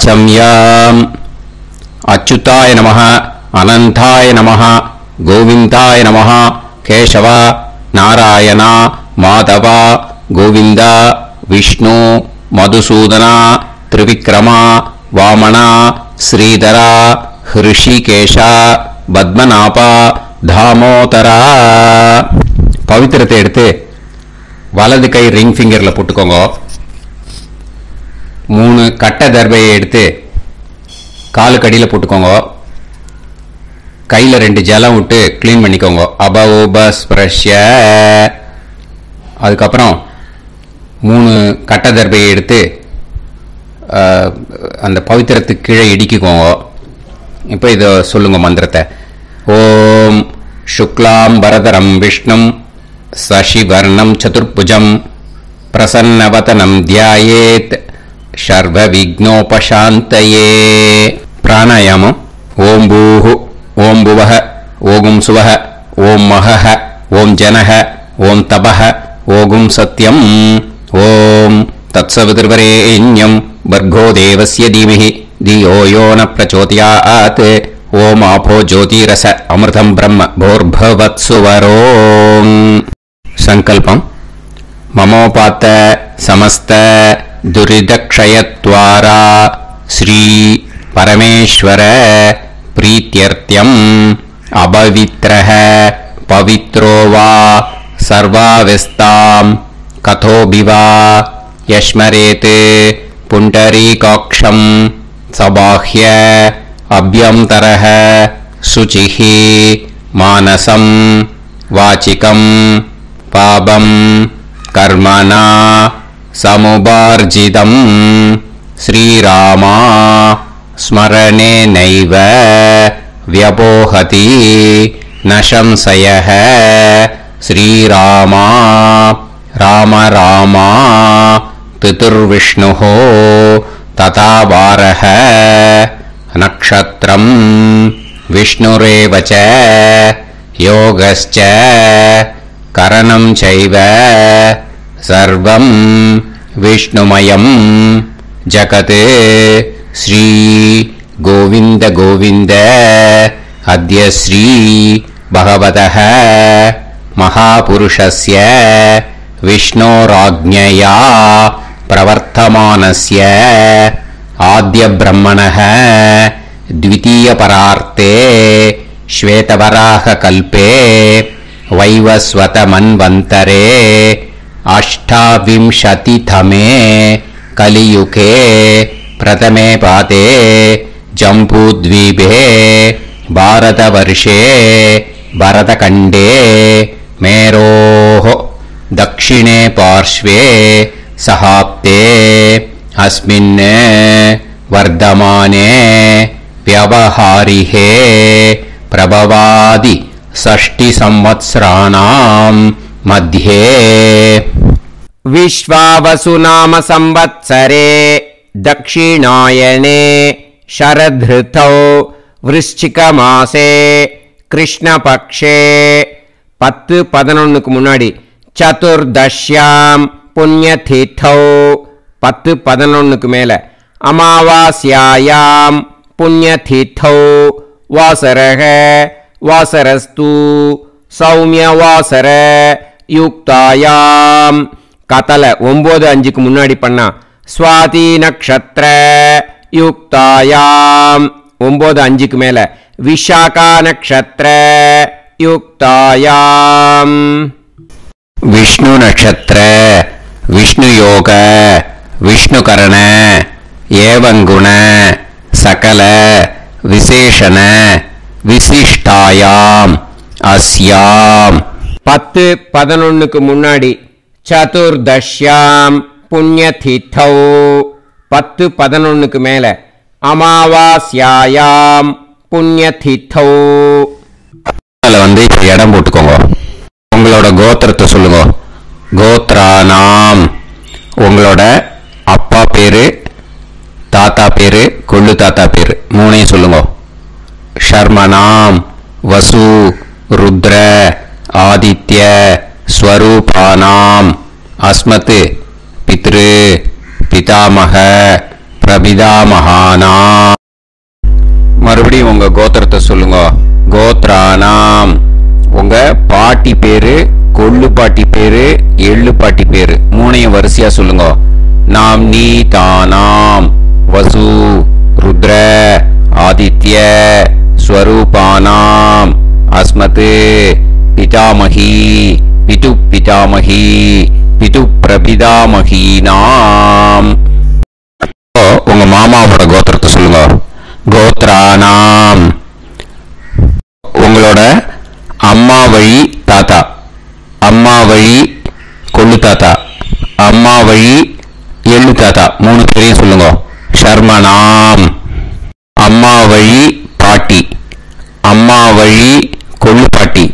वाचम्याम् अच्युताय नमः अनंताय नमः गोविंदाय नमः केशव नारायण माधव गोविंद विष्णु मधुसूदन त्रिविक्रम वामन श्रीधर ऋषिकेश पद्मनाभ दामोदर पवित्रத்தை எடுத்து வலது கை ரிங் ஃபிங்கர்ல போட்டுக்கோங்க. 3 கட்ட தர்பையை எடுத்து காலுக்கு அடியில் போட்டுக்கோங்க. கையில் 2 ஜலம் விட்டு க்ளீன் பண்ணிக்கோங்க. அபோபஸ்பிரஷ்ய. அதுக்கப்புறம் 3 கட்ட தர்பையை எடுத்து அந்த பவித்திரத்துக்கு கீழே இடிக்கிக்கோங்க. இப்போ இதை சொல்லுங்க மந்திரத்தை. ஓம் சுக்லாம் வரதரம் விஷ்ணும் சசிவர்ணம் சதுர்புஜம் பிரசன்னவதனம் தியாயேத் சர்வ விக்னோபசாந்தயே. பிராணாயாமம். ஓம் பூஹு ஓம் புவஹ ஓகும் சுவஹ ஓம் மஹஹ ஓம் ஜனஹ ஓம் தபஹ ஓகும் சத்யம் ஓம் தத்சவிதுர்வரேண்யம் பர்கோ தேவஸ்ய தீமஹி தியோ யோ ந பிரச்சோதயாத் ஓம் ஆபோ ஜோதிரச அமிர்தம் பிரம்ம போர்பவத்சுவரோம். சங்கல்பம். மமோபாத்த சமஸ்த துரிதக்ஷயத்வாரா ஸ்ரீ பரமேஸ்வர प्रीत्यर्थ्यम् अपवित्रः पवित्रो वा सर्वावस्थां कथोऽपि वा यस्मरेत् पुण्डरीकाक्षं सबाह्य अभ्यन्तरः शुचिः मानसं वाचिकं पापं कर्मणा समुपार्जितं श्रीरामा स्मरणे नैव व्यपोहति न संशयः. श्रीरामा राम रामा पितुर्विष्णुः तथा वारः नक्षत्रं विष्णुरेव च योगश्च करणं चैव सर्वं विष्णुमयं जगत्. श्री गोविंद गोविंद अद्य श्री भगवतः महापुरुषस्य विष्णोराज्ञया प्रवर्तमानस्य आद्य ब्रह्मणः द्वितीयपरार्थे श्वेतवराह कल्पे वैवस्वत मन्वन्तरे 28तमे कलियुगे प्रथमे पादे जम्बूद्वीपे भारतवर्षे भरतखण्डे मेरोः दक्षिणे पार्श्वे सहाब्दे अस्मिन् वर्धमाने व्यवहारिहे प्रभवादि 6 संवत्सराणां मध्ये विश्वावसु नाम संवत्सरे दक्षिणायने शरदृतौ वृश्चिकमासे कृष्णपक्षे 10-11 मुन्नाडी चतुर्दश्याम पुण्यतिथौ 10-11 मेल अमावास्यायाम पुण्यतिथौ वासरः वासरस्तु सौम्यवासर युक्तायाम कतल 9-5 मुन्नाडी पन्ना स्वाति नक्षत्र युक्तायाम 9-5 मेल विशाखा नक्षत्र युक्तायाम विष्णु नक्षत्र विष्णु योग विष्णुकरण एवं गुण सकल विशेषण विशिष्टायाम अस्याम 10-11 मुन्नाडी चतुर्दश्याम पुण्यतिथौ 10-11 मेल अमावास्यायाम पुण्यतिथौ வந்து இடம் போட்டுக்கோங்க. உங்களோட கோத்திரத்தை சொல்லுங்க. கோத்ரானாம் உங்களோட அப்பா பேரு தாத்தா பேரு கொள்ளு தாத்தா பேரு 3 சொல்லுங்க. शर्मणाम वसु रुद्र आदित्य स्वरूपानाम अस्मत् पितृ पितामह பிரபிதாமகானாம். மறுபடியும் உங்க கோத்திரத்தை சொல்லுங்க. கோத்ரானாம். உங்க பாட்டி பேரு, கொள்ளு பாட்டி பேரு, எள்ளு பாட்டி பேரு மூணையும் வரிசையா சொல்லுங்க. நாம் நீ தானாம் வசு ருத்ர ஆதித்ய ஸ்வரூபானாம் அஸ்மத் பிதாமகி பிது பிதாமகி பிது பிரபிதாமகீனாம். உங்க மாமாவோட கோத்திரத்தை சொல்லுங்க. கோத்ரானாம். உங்களோட அம்மா வழி தாத்தா, அம்மா வழி கொள்ளு தாத்தா, அம்மா வழி எள்ளு தாத்தா மூணு பேரையும் சொல்லுங்க. ஷர்மனாம். அம்மா வழி பாட்டி, அம்மா வழி கொள்ளு பாட்டி,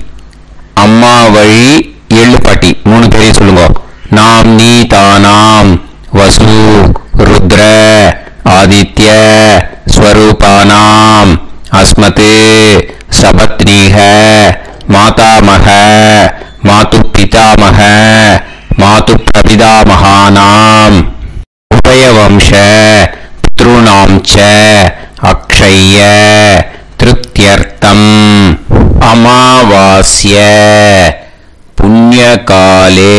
அம்மா வழி எள்ளு பாட்டி மூணு பேரையும் சொல்லுங்க. நாம் நீ தானாம் வசு ருத்ர ஆதித்ய ஸ்வரூபானாம் அஸ்மத் சபத்னீஹ மாதாமக மாது பிதாமக மாது பிரபிதாமகானாம் உபயவம்ச பித்ருணாம் ச அக்ஷய்ய திருப்தியர்த்தம் அமாவாஸ்ய புண்ணியகாலே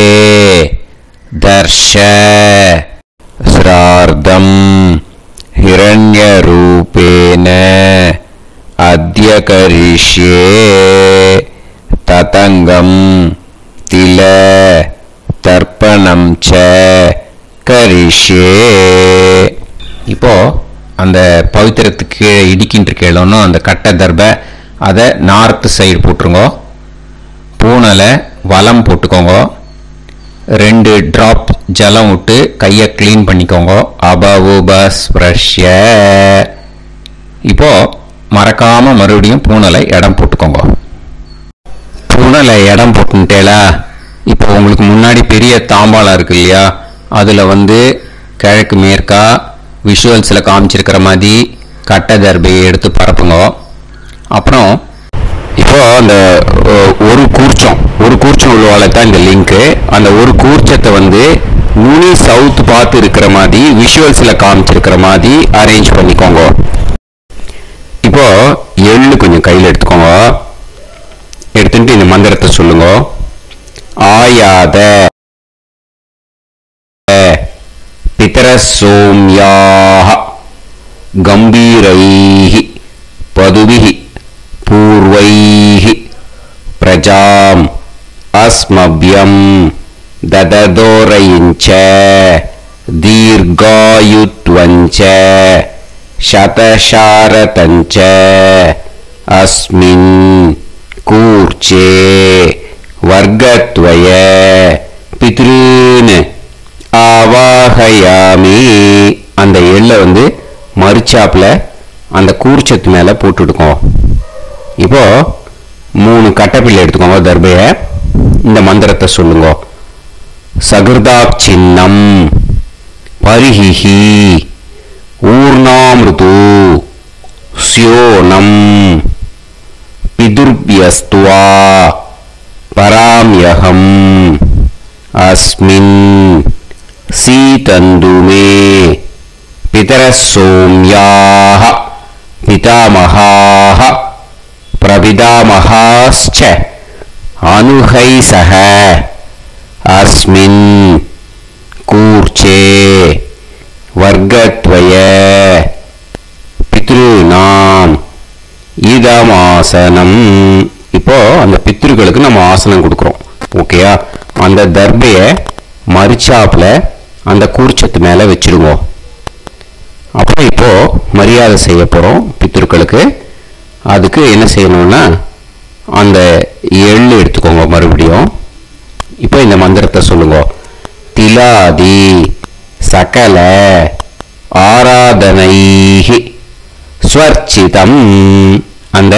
தர்ஷ ஸ்ரார்த்தம் ஹிரண்யரூபேன அத்ய கரிஷ்யே ததங்கம் தில தர்ப்பணம் ச கரிஷ்யே. இப்போ அந்த பவித்திரத்துக்கு இடிக்கின்ற கேளோன்னு அந்த கட்டை தர்ப அதை நார்த் சைடு போட்டுருங்க. பூனலை வலம் போட்டுக்கோங்க. 2 டிராப் ஜலம் விட்டு கையை கிளீன் பண்ணிக்கோங்க. அபவுபஸ்ப்ரஷ்ய. இப்போ மறக்காம மறுபடியும் பூனலை இடம் போட்டுக்கோங்க. பூனலை இடம் போட்டுட்டேலா. இப்போ உங்களுக்கு முன்னாடி பெரிய தாம்பாளம் இருக்கு இல்லையா, அதுல கிழக்கு மேற்கா விஷுவல்ஸில் காமிச்சிருக்கிற மாதிரி கட்டை தர்பையை எடுத்து பரப்புங்க. அப்புறம் இப்போ அந்த ஒரு கூர்ச்சம் உள்ளவால தான் இந்த லிங்க்கு. அந்த ஒரு கூர்ச்சத்தை நுனி சவுத் பார்த்து இருக்கிற மாதிரி விஷுவல்ஸில் காமிச்சிருக்கிற மாதிரி அரேஞ்ச் பண்ணிக்கோங்க. இப்போ எள்ளு கொஞ்சம் கையில் எடுத்துக்கோங்க. எடுத்துட்டு இந்த மந்திரத்தை சொல்லுங்க. ஆயாத பிதரசோம்யாஹ கம்பீரைஹி பதுபிஹி பூர்வைஹி பிரஜாம் அஸ்மப்யம் தததோரயிஞ்ச தீர்காயுத்வஞ்ச சதசாரதஞ்ச அஸ்மின் கூர்ச்சே வர்க்கத்வய பித்ருன் ஆவாஹயாமி. அந்த எள்ளை மரிச்சாப்புல அந்த கூர்ச்சத்து மேல போட்டுடுக்கோம். இப்போ 3 கட்டைப்பிள்ளை எடுத்துக்கோங்க. தர்பைய இந்த மந்திரத்தை சொல்லுங்க. சகிருதாப் சின்னம் பரிஹிஹி ஊர்ணாமிருது ஸ்யோனம் பிதுர்பியஸ்துவா பராம்யகம் அஸ்மின் சீதந்துமே பிதரசோம்யாஹ பிதாமகாஹ பிரபிதாமகாஸ்ச அனுஹைசஹ அஸ்மின் கூர்ச்சே வர்க்கத்வய பித்ருநாம் இதமாசனம். இப்போ அந்த பித்ருக்களுக்கு நம்ம ஆசனம் கொடுக்குறோம். ஓகேயா? அந்த தர்பையை மரிச்சாப்புல அந்த கூர்ச்சத்து மேல வச்சிருவோம். அப்புறம் இப்போ மரியாதை செய்ய போறோம் பித்ருக்களுக்கு. அதுக்கு என்ன செய்யணும்னா அந்த எள்ளு எடுத்துக்கோங்க. மறுபடியும் இப்போ இந்த மந்திரத்தை சொல்லுங்க. திலாதி சகல ஆராதனைஹி ஸ்வர்ச்சிதம். அந்த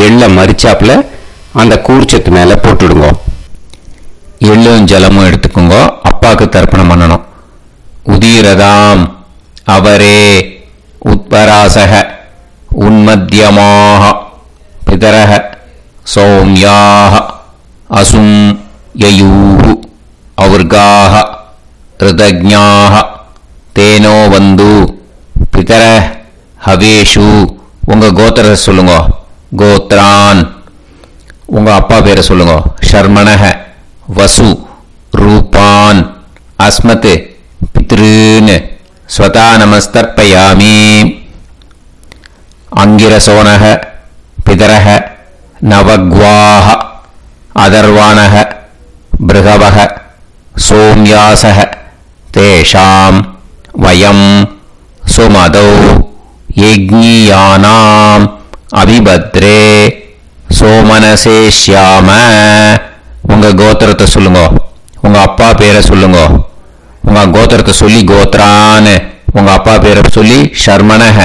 எள்ளை மரிச்சாப்புல அந்த கூர்ச்சத்து மேல போட்டுடுங்க. எள்ளும் ஜலமும் எடுத்துக்கோங்க. அப்பாவுக்கு தர்ப்பணம் பண்ணணும். உதீரதாம் அவரே உத்பராசக உன்மத்தியமாக பிதரக சௌம்யாக அசும் யயூஹு அவர்காக ரிதஜ்ஞாக தேனோ வந்து பிதர ஹவேஷு உங்க கோத்திரத்தை சொல்லுங்க. கோத்ரான் உங்க அப்பா பேரை சொல்லுங்க. ஷர்மணஹ வசு ரூபான் அஸ்மத் பித்ருன் ஸ்வதா நமஸ்தர்ப்பயாமி. அங்கிரசோனஹ பிதரஹ நவக்வாஹ அதர்வாணஹ பிருகவஹ சோம்யாசஹ தேஷாம் வயம் சுமதௌ யஜ்ஞியானாம் அபிபத்ரே சோமனசேஷ்யாம. உங்க கோத்திரத்தை சொல்லுங்க. உங்க அப்பா பேரை சொல்லுங்க. உங்க கோத்திரத்தை சொல்லி கோத்ரான் உங்க அப்பா பேரை சொல்லி ஷர்மணஹ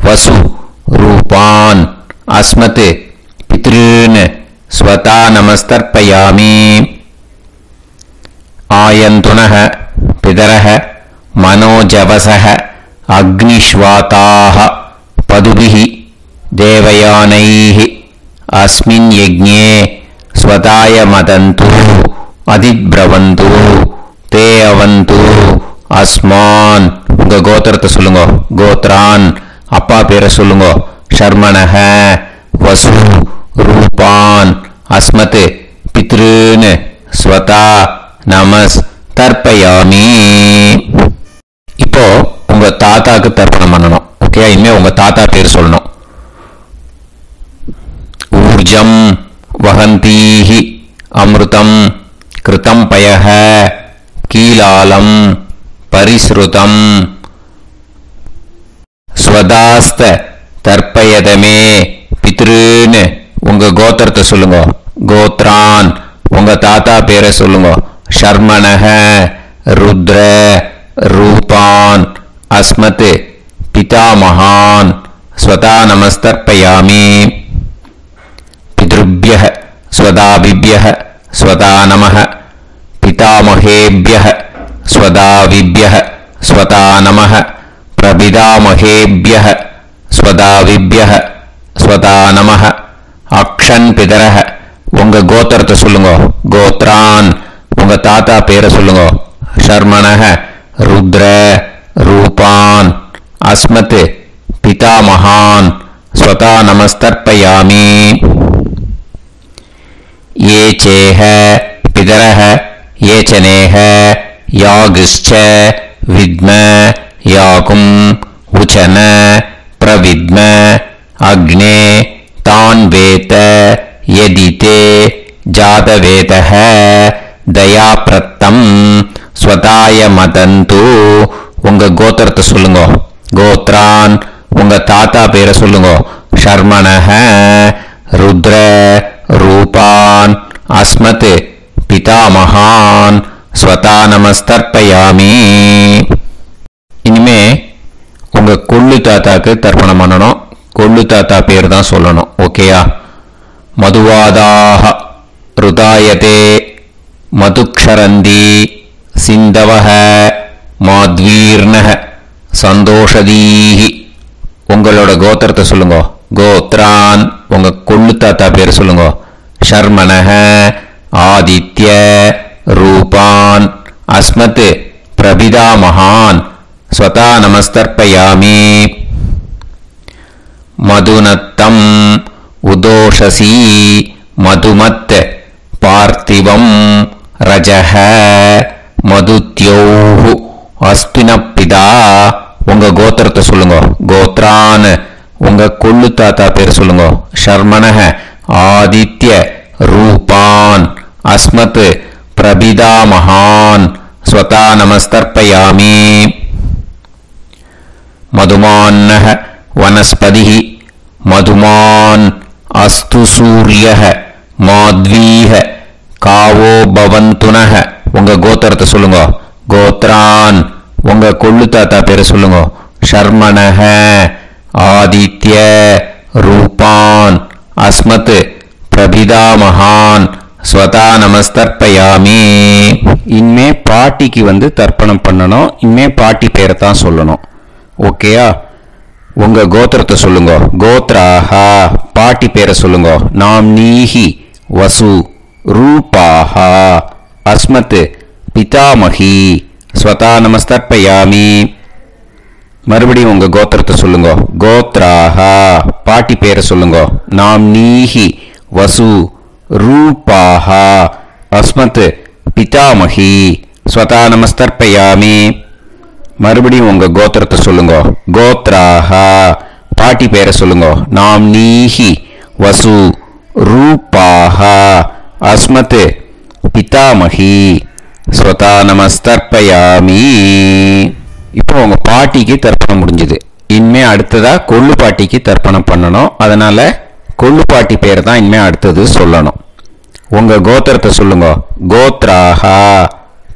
வசு ரூபான் அஸ்மத் பித்ருன் ஸ்வதா நமஸ்தர்ப்பயாமி. ஆயந்துனஹ பிதரஹ மனோஜவசஹ அக்னிஷ்வாதாஹ பதுபிஹி தேவயானைஹ அஸ்மின் யஜ்ஞே ஸ்வதாய மதந்து அதிப்ரவந்து தே அவது அஸ்மான். உங்க கோத்திரத்தை சொல்லுங்க. கோத்ரான் அப்பா பேரை சொல்லுங்க. ஷர்மணஹ வசு ரூபான் அஸ்மத் பித்ருன் ஸ்வதா நமஸ் தர்ப்பயாமி. இப்போ உங்க தாத்தாக்கு தர்ப்பணம் பண்ணணும். ஓகே, இனிமே உங்க தாத்தா பேர் சொல்லணும். ஊர்ஜம் வஹந்தீஹி அமிர்தம் கிருதம் பயஹ கீலாலம் பரிஸ்ருதம் ஸ்வதாஸ்த தர்ப்பயதமே பித்ருன் உங்க கோத்திரத்தை சொல்லுங்க. கோத்ரான் உங்க தாத்தா பேரை சொல்லுங்க. ஷர்மணஹ ருத்ர ரூபான் அஸ்மத் பிதாமகான் ஸ்வதா நமஸ்தர்ப்பயாமி. பித்ருப்யஹ ஸ்வதாபிப்யஹ ஸ்வதா நமஹ பிதாமகேப்யஹ ஸ்வதாவிப்யஹ ஸ்வதா நமஹ பிரபிதாமகேப்யஹ ஸ்வதாவிப்யஹ ஸ்வதா நமஹ. அக்ஷன் பிதரஹ உங்க கோத்திரத்தை சொல்லுங்க. கோத்ரான் உங்க தாத்தா பேரை சொல்லுங்க. ஷர்மணஹ ருத்ர ரூபான் அஸ்மத் பிதாமகான் ஸ்வதா நமஸ்தர்ப்பயாமி. ये चेह पितरः ये चनेह यागश्च विद्म याकुम् उचन प्रविद्म अग्ने तान् वेत यदिते जातवेतः दयाप्रत्तम् स्वताय मदन्तु. உங்க கோத்திரத்தை சொல்லுங்க. கோத்ரான் உங்க தாத்தா பேரை சொல்லுங்க. ஷர்மணஹ ருத்ர ரூபான் அஸ்மத் பிதாமகான் ஸ்வதா நமஸ்தர்ப்பயாமி. இனிமே உங்க கொள்ளு தாத்தாக்கு தர்ப்பணம் பண்ணணும். கொள்ளு தாத்தா பேர் தான் சொல்லணும். ஓகேயா? மதுவாதாக ருதாயதே மதுக்ஷரந்தி சிந்தவஹ மாத்வீர்ணஹ சந்தோஷதீஹி. உங்களோட கோத்திரத்தை சொல்லுங்க. கோத்ரான் உங்க கொள்ளு தாத்தா பேர் சொல்லுங்க. ஷர்மணஹ ஆதித்ய ரூபான் அஸ்மத் பிரபிதாமகான் ஸ்வதா நமஸ்தர்ப்பயாமி. மதுநத்தம் உதோஷசி மதுமத் பார்த்திவம் ரஜஹ மதுத்யோஹு அஸ்பினப்பிதா. உங்க கோத்திரத்தை சொல்லுங்க. கோத்ரான் உங்க கொள்ளு தாத்தா பேர் சொல்லுங்க. ஷர்மணஹ ஆதித்ய ரூபான் அஸ்மத் பிரபிதாமகான் ஸ்வதா நமஸ்தர்ப்பயாமி. மதுமான்னஹ வனஸ்பதிஹி மதுமான் அஸ்து சூரியஹ மாத்வீஹ காவோ பவந்துனஹ. உங்க கோத்திரத்தை சொல்லுங்க. கோத்ரான் உங்க கொள்ளு தாத்தா பேரை சொல்லுங்க. ஷர்மணஹ ஆதித்ய ரூபான் அஸ்மத் பிரபிதாமகான் ஸ்வதா நமஸ்தர்ப்பயாமி. இனிமே பாட்டிக்கு தர்ப்பணம் பண்ணணும். இனிமே பாட்டி பேரை தான் சொல்லணும். ஓகேயா? உங்க கோத்திரத்தை சொல்லுங்க. கோத்ராஹா பாட்டி பேரை சொல்லுங்க. நாம்னீஹி வசு ரூபாஹா அஸ்மத் பிதாமகி ஸ்வதா நமஸ்தர்ப்பயாமி. மறுபடியும் உங்க கோத்திரத்தை சொல்லுங்க. கோத்ராஹா பாட்டி பேரை சொல்லுங்க. நாம்னீஹி வசு ரூபாஹா அஸ்மத் பிதாமஹி ஸ்வதா நமஸ்தர்ப்பயாமி. மறுபடியும் உங்க கோத்திரத்தை சொல்லுங்க. கோத்ராஹா பாட்டி பேரை சொல்லுங்க. நாம்னீஹி வசு ரூபாஹா அஸ்மத் பிதாமஹி ஸ்வதா நமஸ்தர்ப்பயாமி. இப்போ உங்க பாட்டிக்கு தர்ப்பணம் முடிஞ்சது. இனிமே அடுத்ததா கொள்ளு பாட்டிக்கு தர்ப்பணம் பண்ணணும். அதனால கொள்ளு பாட்டி பேர் தான் இனிமே அடுத்தது சொல்லணும். உங்க கோத்திரத்தை சொல்லுங்க. கோத்ராஹா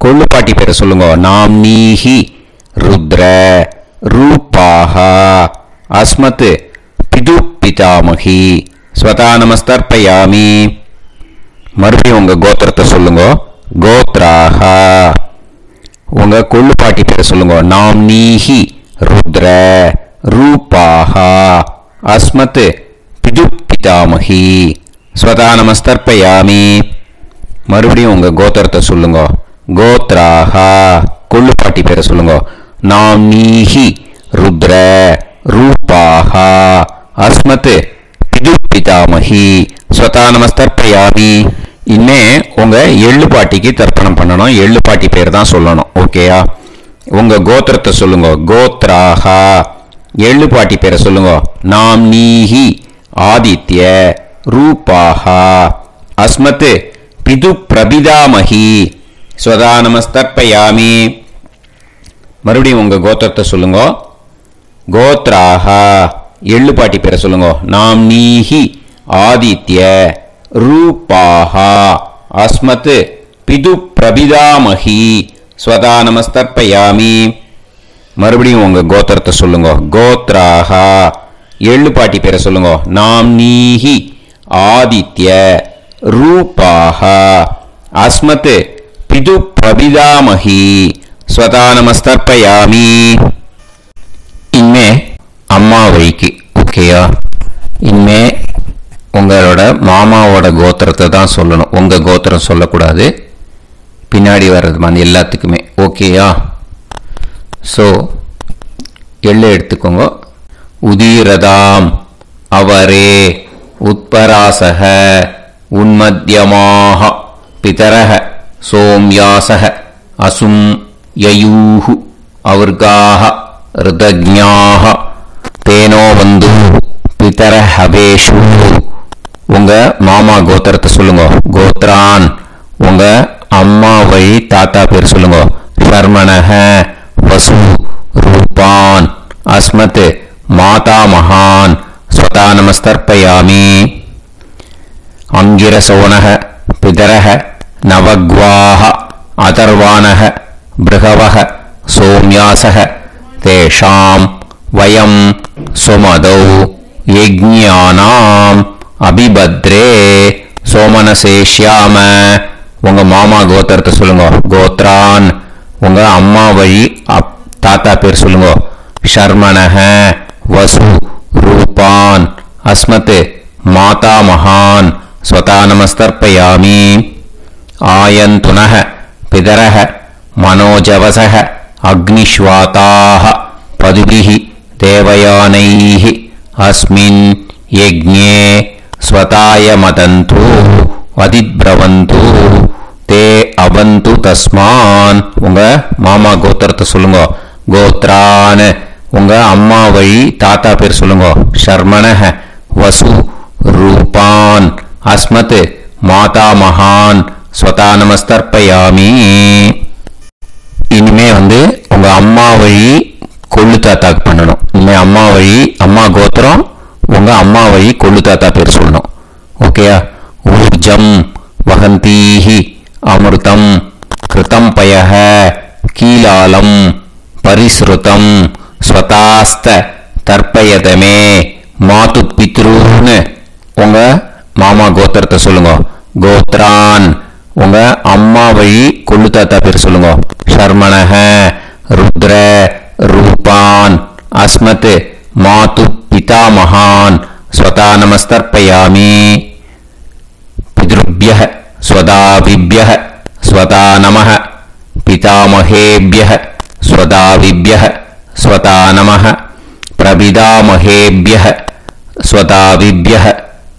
கொள்ளு பாட்டி பேரை சொல்லுங்க. நாம்னீஹி ருத்ர ரூபாஹா அஸ்மத் பிது பிதாமஹி ஸ்வதா நமஸ்தர்ப்பயாமி. மறுபடியும் உங்க கோத்திரத்தை சொல்லுங்க. கோத்ராஹா உங்க கொள்ளு பாட்டி பேரை சொல்லுங்க. நாம்னீஹி ருத்ர ரூபாஹா அஸ்மத் பிது பிதாமஹி ஸ்வதா நமஸ்தர்ப்பயாமி. மறுபடியும் உங்க கோத்திரத்தை சொல்லுங்க. கோத்ராஹா கொள்ளு பாட்டி பேரை சொல்லுங்க. நாம்னீஹி ருத்ர ரூபாஹா அஸ்மத் பிது பிதாமஹி ஸ்வதா நமஸ்தர்ப்பயாமி. இனிமே உங்க எள்ளு பாட்டிக்கு தர்ப்பணம் பண்ணணும். எள்ளு பாட்டி பேர் தான் சொல்லணும். ஓகேயா? உங்க கோத்திரத்தை சொல்லுங்க. கோத்ராஹா எள்ளு பாட்டி பேரை சொல்லுங்க. நாம்னீஹி ஆதித்ய ரூபாஹா அஸ்மத் பிது பிரபிதாமஹி ஸ்வதா நமஸ்தர்ப்பயாமி. மறுபடியும் உங்க கோத்திரத்தை சொல்லுங்க. கோத்ராஹா எள்ளு பாட்டி பேரை சொல்லுங்க. நாம்னீஹி ஆதித்ய ரூபாஹா அஸ்மத் பிது பிரபிதாமஹி ஸ்வதா நமஸ்தர்ப்பயாமி. மறுபடியும் உங்க கோத்திரத்தை சொல்லுங்க. கோத்ராஹா எள்ளு பாட்டி பேரை சொல்லுங்க. நாம்னீஹி ஆதித்ய ரூபாஹா அஸ்மத் பிது பிரபிதாமஹி ஸ்வதா நமஸ்தர்ப்பயாமி. இனிமே அம்மா வழிக்கு. ஓகேயா? இனிமே உங்களோட மாமாவோட கோத்திரத்தை தான் சொல்லணும். உங்க கோத்திரம் சொல்லக்கூடாது. பின்னாடி வர்றது மாதிரி எல்லாத்துக்குமே. ஓகேயா? ஸோ எள்ளு எடுத்துக்கோங்க. உதீரதாம் அவரே உத்பராசக உன்மத்யமாக பிதரக சோம்யாசக அசும் யயூஹு அவர்காக ருதஜ்ஞாக தேனோ வந்து பிதர ஹவேஷு. உங்க மாமா கோத்திரத்தை சொல்லுங்க. கோத்ரான் உங்க அம்மா வழி தாத்தா பேர் சொல்லுங்க. சர்மணஹ வசு ரூபான் அஸ்மத் மாதா மகான் ஸ்வதா நமஸ்தர்ப்பயாமி. அங்கிரசோனஹ பிதரஹ நவக்வாஹ அதர்வாணஹ பிருகவஹ சோம்யாசஹ தேஷாம் வயம் சுமதௌ யஜ்ஞானாம் அபிபத்ரே சோமனசேஷ்யாம. உங்க மாமா கோத்திரத்தை சொல்லுங்க. கோத்ரான் உங்க அம்மா வழி தாத்தா பேர் சொல்லுங்க. ஷர்மணஹ வசு ரூபான் அஸ்மத் மாதா மகான் ஸ்வதா நமஸ்தர்ப்பயாமி. ஆயந்துனஹ பிதரஹ மனோஜவசஹ அக்னிஷ்வாதாஹ பதுபிஹி தேவயானைஹி அஸ்மின் யஜ்ஞே ஸ்வதாய மதந்து அதிப்ரவந்து தே அவந்து தஸ்மான். உங்க மாமா கோத்திரத்தை சொல்லுங்க. கோத்ரான் உங்க அம்மா வழி தாத்தா பேர் சொல்லுங்க. ஷர்மணஹ வசு ரூபான் அஸ்மத் மாதா மகான் ஸ்வதா நமஸ்தர்ப்பயாமி. இனிமே உங்க அம்மா வழி கொள்ளு தாத்தாக்கு பண்ணணும். இனிமே அம்மா வழி அம்மா கோத்திரம் உங்க அம்மா வழி கொள்ளு தாத்தா பேர் சொல்லணும். ஓகேயா? ஊர்ஜம் வகந்தீஹி அமிர்தம் கிருதம் பயஹ கீலாலம் பரிஸ்ருதம் ஸ்வதாஸ்த தர்ப்பயதமே மாது பித்ருன்னு உங்க மாமா கோத்திரத்தை சொல்லுங்க. கோத்ரான் உங்க அம்மா வழி கொள்ளு தாத்தா பேர் சொல்லுங்க. ஷர்மணஹ ருத்ர ரூபான் அஸ்மத் மாது பிதாமகான் ஸ்வதா நமஸ்தர்ப்பயாமி. பித்ருப்யஹ ஸ்வதாவிப்யஹ ஸ்வதா நமஹ பிதாமஹேப்யஹ ஸ்வதாவிப்யஹ ஸ்வதா நமः பிரபிதாமஹேப்யः ஸ்வதாவிப்யः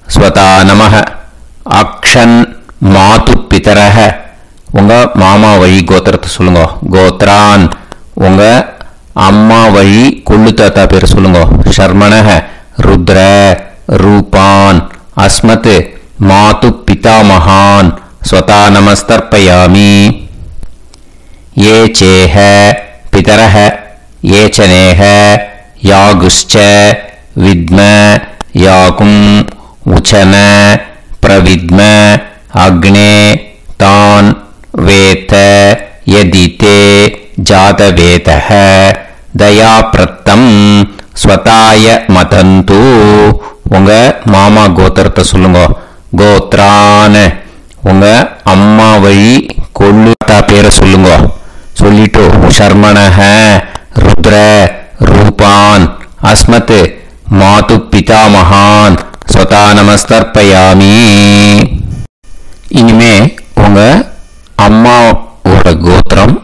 ஸ்வதா நமः அக்ஷன் மாது பிதரஹ உங்க மாமா வழி கோத்திரத்தை சொல்லுங்க கோத்ரான் உங்க அம்மா வழி கொள்ளு தாத்தா பேர் சொல்லுங்க சர்மணஹ ருத்ர ரூபான் அஸ்மத் மாது பிதாமகான் ஸ்வதா நமஸ்தர்ப்பயாமி ये चेह पितरः ये च नेह यागुश्च विद्म याकुं उचन प्रविद्म अग्ने तान् वेत यदिते जातवेतः दयाप्रत्तं स्वताय मतन्तु உங்க மாமா கோத்திரத்தை சொல்லுங்க கோத்ரான் உங்க அம்மா வழி கொள்ளு பேரை சொல்லுங்க சொல்லிட்டு சர்மணஹ ருத்ர ரூபான் அஸ்மத் மாது பிதாமகான் ஸ்வதா நமஸ்தர்ப்பயாமி இனிமே உங்க அம்மாவோட கோத்திரம்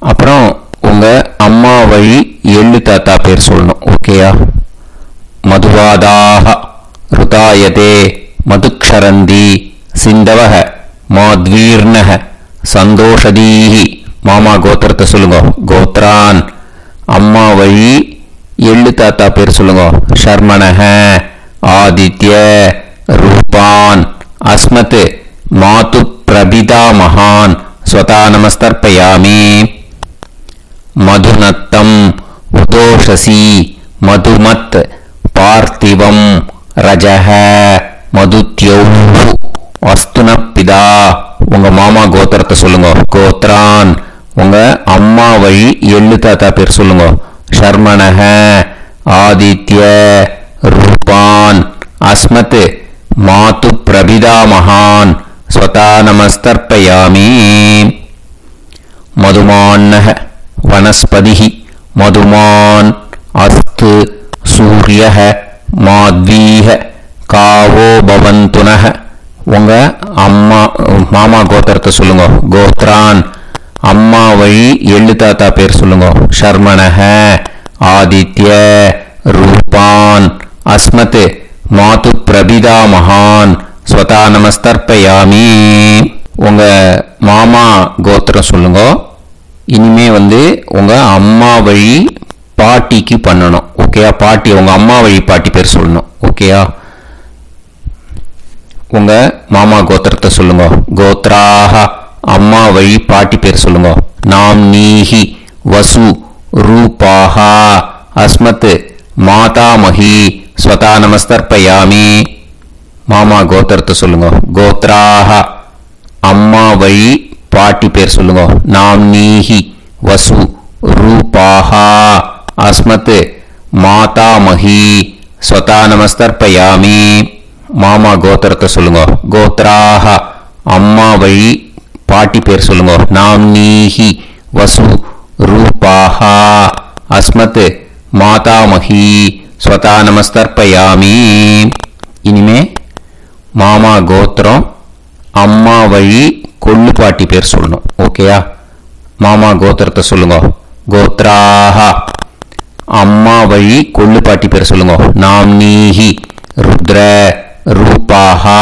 அப்புறம் உங்க அம்மா வழி எள்ளு தாத்தா பேர் சொல்லணும் ஓகேயா மதுவாதாக ருதாயதே மதுக்ஷரந்தி சிந்தவஹ மாத்வீர்ணஹ சந்தோஷதீஹி மாமா கோத்திரத்தை சொல்லுங்க கோத்ரான் அம்மா வழி எள்ளு தாத்தா பேர் சொல்லுங்க சர்மணஹ ஆதித்ய ரூபான் அஸ்மத் மாது பிரபிதாமகான் ஸ்வதா நமஸ்தர்ப்பயாமி மதுநத்தம் உதோஷசி மதுமத் பார்த்திவம் ரஜஹ மதுத்யௌ அஸ்துனப்பிதா உங்க மாமா கோத்திரத்தை சொல்லுங்க கோத்ரான் உங்க அம்மா வழி எள்ளு தாத்தா பேர் சொல்லுங்க சர்மணஹ ஆதித்ய ரூபான் அஸ்மத் மாது பிரபிதாமகான் ஸ்வதா நமஸ்தர்ப்பயாமி மதுமான்னஹ வனஸ்பதிஹ மதுமான் அஸ்து சூரியஹ மாத்வீஹ காவோ பவந்துனஹ உங்க அம்மா மாமா கோத்திரத்தை சொல்லுங்க கோத்ரான் அம்மா வழி எள்ளு தாத்தா பேர் சொல்லுங்க சர்மணஹ ஆதித்ய ரூபான் அஸ்மத் மாது பிரபிதாமகான் ஸ்வதா நமஸ்தர்ப்பயாமி உங்க மாமா கோத்திரம் சொல்லுங்க இனிமே உங்க அம்மா வழி பாட்டிக்கு பண்ணணும் ஓகேயா பாட்டி உங்க அம்மா வழி பாட்டி பேர் சொல்லணும் ஓகேயா உங்க மாமா கோத்திரத்தை சொல்லுங்க கோத்ராஹ அம்மா வழி பாட்டி பேர் சொல்லுங்க நாம் நீஹி வசு ரூபாஹா அஸ்மத் மாதாமஹி ஸ்வதா நமஸ்தர்ப்பயாமி மாமா கோத்திரத்தை சொல்லுங்க கோத்ராஹ அம்மா வழி பாட்டி பேர் சொல்லுங்க நாம் நீஹி வசு ரூபாஹா அஸ்மத் மாதாமஹி ஸ்வதா நமஸ்தர்ப்பயாமி மாமா கோத்திரத்தை சொல்லுங்க கோத்ராஹ அம்மா வழி பாட்டி பேர் சொல்லுங்க நாம் நீஹி வசு ரூபாஹா அஸ்மத் மாதாமஹி ஸ்வதா நமஸ்தர்ப்பயாமி இனிமே மாமா கோத்திரம் அம்மா வழி கொள்ளு பாட்டி பேர் சொல்லணும் ஓகேயா மாமா கோத்திரத்தை சொல்லுங்க கோத்ராஹ அம்மா வழி கொள்ளு பாட்டி பேர் சொல்லுங்க நாம் நீஹி ருத்ர ரூபாஹா